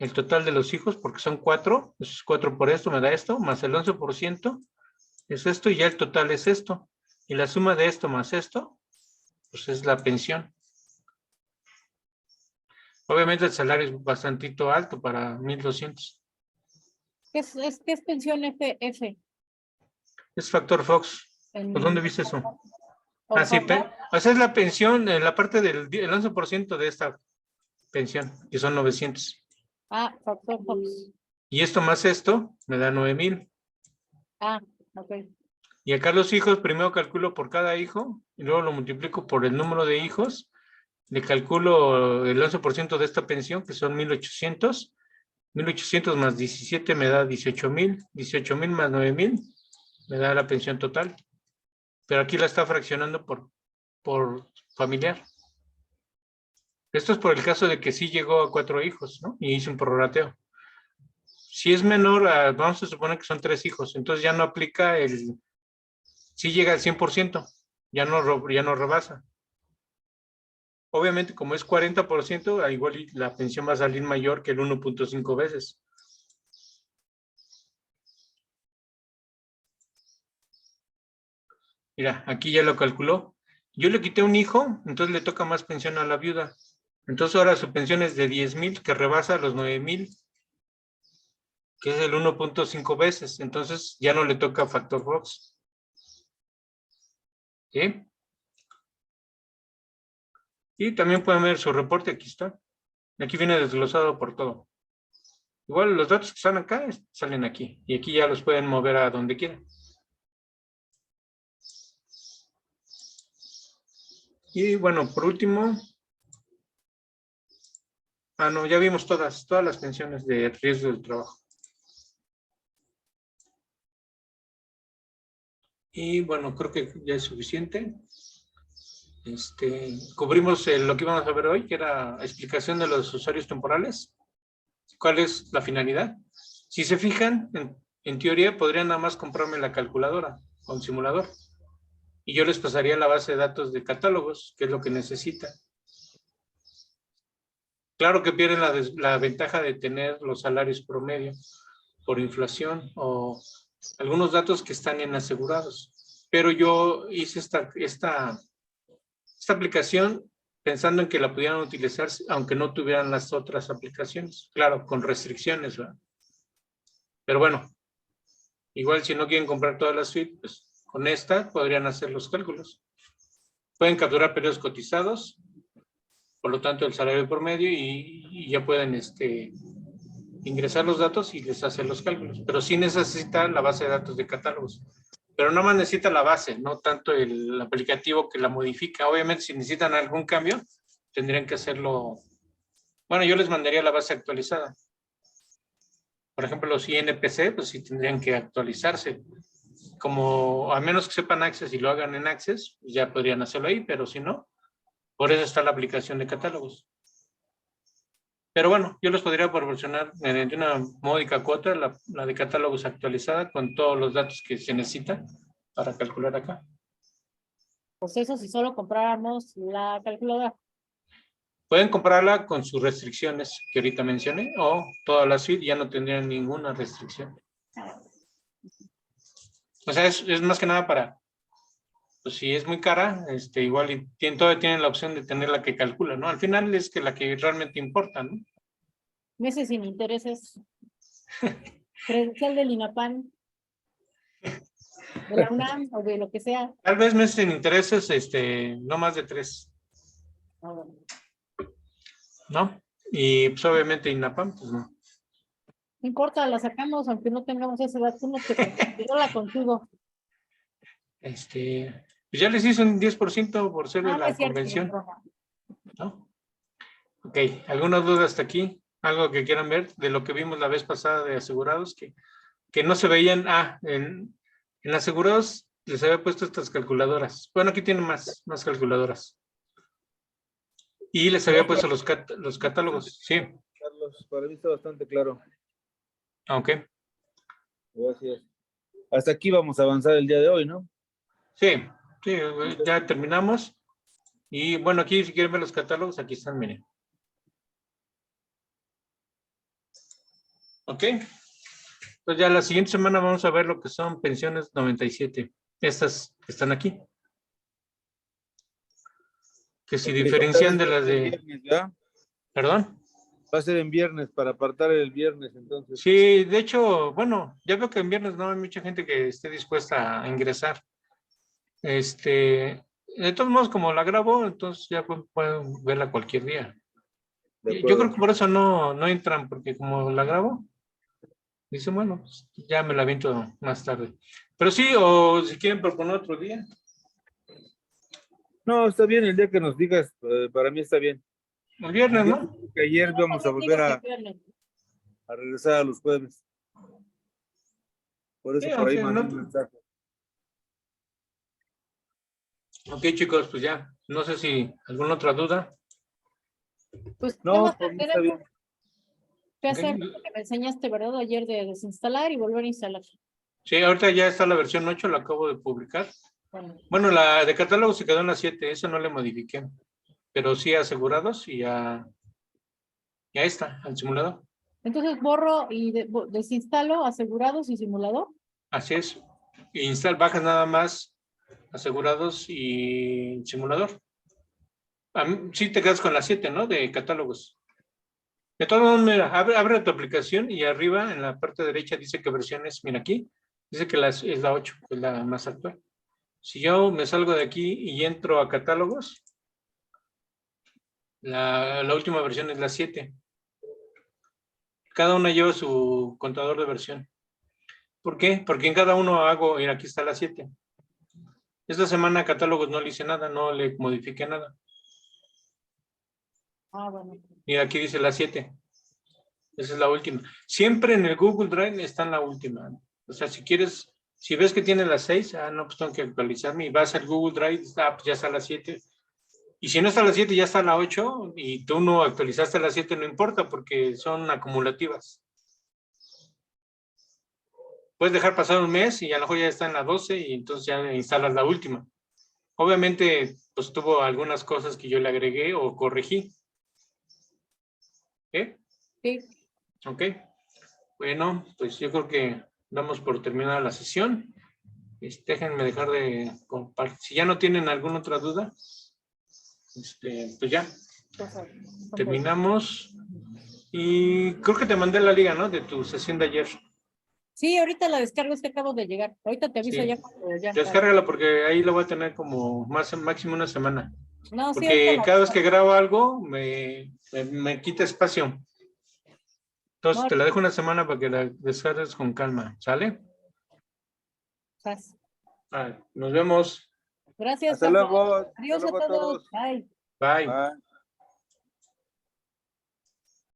el total de los hijos, porque son 4, pues 4 por esto me da esto, más el 11% es esto y ya el total es esto. Y la suma de esto más esto, pues es la pensión. Obviamente el salario es bastantito alto para 1,200. ¿Qué es pensión FF? Es factor Fox. ¿Por dónde viste eso? Ah, sí, o sea, es la pensión, la parte del 11% de esta pensión, que son 900. Ah, factor Fox. Y esto más esto, me da 9,000. Ah, ok. Y acá los hijos, primero calculo por cada hijo, y luego lo multiplico por el número de hijos, le calculo el 11% de esta pensión, que son 1,800. 1,800 más 17 me da 18,000. 18,000 más 9,000 me da la pensión total. Pero aquí la está fraccionando por familiar. Esto es por el caso de que sí llegó a 4 hijos, ¿no? Y hizo un prorrateo. Si es menor, vamos a suponer que son 3 hijos, entonces ya no aplica sí llega al 100%, ya no rebasa. Obviamente, como es 40%, igual la pensión va a salir mayor que el 1.5 veces. Mira, aquí ya lo calculó. Yo le quité un hijo, entonces le toca más pensión a la viuda. Entonces ahora su pensión es de 10,000, que rebasa los 9,000, que es el 1.5 veces. Entonces ya no le toca factor Fox. ¿Sí? Y también pueden ver su reporte, aquí está. Aquí viene desglosado por todo. Igual los datos que están acá salen aquí. Y aquí ya los pueden mover a donde quieran. Y bueno, por último. No, ya vimos todas las pensiones de riesgo del trabajo. Y bueno, creo que ya es suficiente. Cubrimos lo que íbamos a ver hoy, que era explicación de los usuarios temporales. ¿Cuál es la finalidad? Si se fijan, en teoría podrían nada más comprarme la calculadora con simulador. Y yo les pasaría la base de datos de catálogos, que es lo que necesitan. Claro que pierden la ventaja de tener los salarios promedio por inflación o algunos datos que están inasegurados. Pero yo hice esta aplicación pensando en que la pudieran utilizar aunque no tuvieran las otras aplicaciones. Claro, con restricciones, ¿verdad? Pero bueno, igual si no quieren comprar toda la suite, pues con esta podrían hacer los cálculos. Pueden capturar periodos cotizados, por lo tanto el salario promedio y ya pueden ingresar los datos y les hacer los cálculos. Pero sí necesita la base de datos de catálogos. Pero nada más necesita la base, no tanto el aplicativo que la modifica. Obviamente, si necesitan algún cambio, tendrían que hacerlo. Bueno, yo les mandaría la base actualizada. Por ejemplo, los INPC, pues sí tendrían que actualizarse. Como a menos que sepan Access y lo hagan en Access, pues ya podrían hacerlo ahí, pero si no, por eso está la aplicación de catálogos. Pero bueno, yo les podría proporcionar mediante una módica cuota la de catálogos actualizada con todos los datos que se necesitan para calcular acá. Pues eso si solo compráramos la calculadora. Pueden comprarla con sus restricciones que ahorita mencioné o toda la suite ya no tendrían ninguna restricción. O sea, es más que nada para, pues si es muy cara, igual todavía tienen la opción de tener la que calcula, ¿no? Al final es que la que realmente importa, ¿no? Meses sin intereses. Credencial del INAPAN. De la UNAM o de lo que sea. Tal vez meses sin intereses, no más de 3. ¿No? Y pues obviamente INAPAM, pues no. No importa, la sacamos, aunque no tengamos esa edad, tú no te yo la consigo. Pues ya les hice un 10% por ser de No la es cierto, convención, Roja. ¿no? Ok, ¿alguna duda hasta aquí? ¿Algo que quieran ver de lo que vimos la vez pasada de asegurados? Que no se veían, en asegurados les había puesto estas calculadoras. Bueno, aquí tienen más calculadoras. Y les había puesto los catálogos, sí. Carlos, para mí está bastante claro. Ok, Gracias. Hasta aquí vamos a avanzar el día de hoy, ¿no? sí, ya terminamos. Y bueno, aquí si quieren ver los catálogos, aquí están, miren. Ok. Pues ya la siguiente semana vamos a ver lo que son pensiones 97. Estas que están aquí. Que si diferencian de las de... Viernes, ¿verdad? ¿Perdón? Va a ser en viernes, para apartar el viernes, entonces. Sí, de hecho, bueno, ya veo que en viernes no hay mucha gente que esté dispuesta a ingresar. De todos modos, como la grabo, entonces ya pueden verla cualquier día. De Yo acuerdo. creo que por eso no entran, porque como la grabo, dicen, bueno, pues ya me la aviento más tarde. Pero sí, o si quieren proponer otro día. No, está bien, el día que nos digas, para mí está bien. El viernes, Yo ¿no? creo que ayer vamos a volver a regresar a los jueves. Por eso Sí, por ahí aunque mandé no- un mensaje. Ok, chicos, pues ya. No sé si alguna otra duda. Pues No, nada más por mí está tenemos bien. que Ok. hacer lo que me enseñaste, ¿verdad? Ayer de desinstalar y volver a instalar. Sí, ahorita ya está la versión 8, la acabo de publicar. Bueno, Bueno, la de catálogo se quedó en la 7, eso no le modifiqué. Pero sí asegurados y ya está, al simulador. entonces borro y desinstalo asegurados y simulador. Así es. Bajas nada más asegurados y simulador. Sí te quedas con la 7, ¿no? De catálogos. De todos modos, mira, abre tu aplicación y arriba en la parte derecha dice que versiones, mira aquí, dice que es la 8, que es la más actual. Si yo me salgo de aquí y entro a catálogos, la última versión es la 7. Cada una lleva su contador de versión. ¿Por qué? Porque en cada uno hago, y aquí está la 7. Esta semana catálogos no le hice nada, no le modifiqué nada. Ah, bueno. Y aquí dice la 7. Esa es la última. Siempre en el Google Drive está en la última. O sea, si quieres, si ves que tiene la 6, no, pues tengo que actualizarme y vas al Google Drive, pues ya está la 7. Y si no está la 7, ya está la 8 y tú no actualizaste la 7, no importa porque son acumulativas. Puedes dejar pasar un mes y a lo mejor ya está en la 12 y entonces ya instalas la última. Obviamente, pues tuvo algunas cosas que yo le agregué o corregí. Sí. Ok. Bueno, pues yo creo que damos por terminada la sesión. Déjenme dejar de compartir. Si ya no tienen alguna otra duda, pues ya. Terminamos. Y creo que te mandé la liga, ¿no? De tu sesión de ayer. Sí, ahorita la descargo, es que acabo de llegar. Ahorita te aviso Sí. ya cuando ya. Descárgala porque ahí lo voy a tener como máximo una semana. No, sí, ahorita Porque la cada vez que descargo. grabo algo me quita espacio. Entonces No, te la dejo una semana para que la descargues con calma. ¿Sale? paz. Nos vemos. Gracias, Hasta Carlos. luego. Hasta Adiós a luego a todos. todos. Bye. Bye. Bye.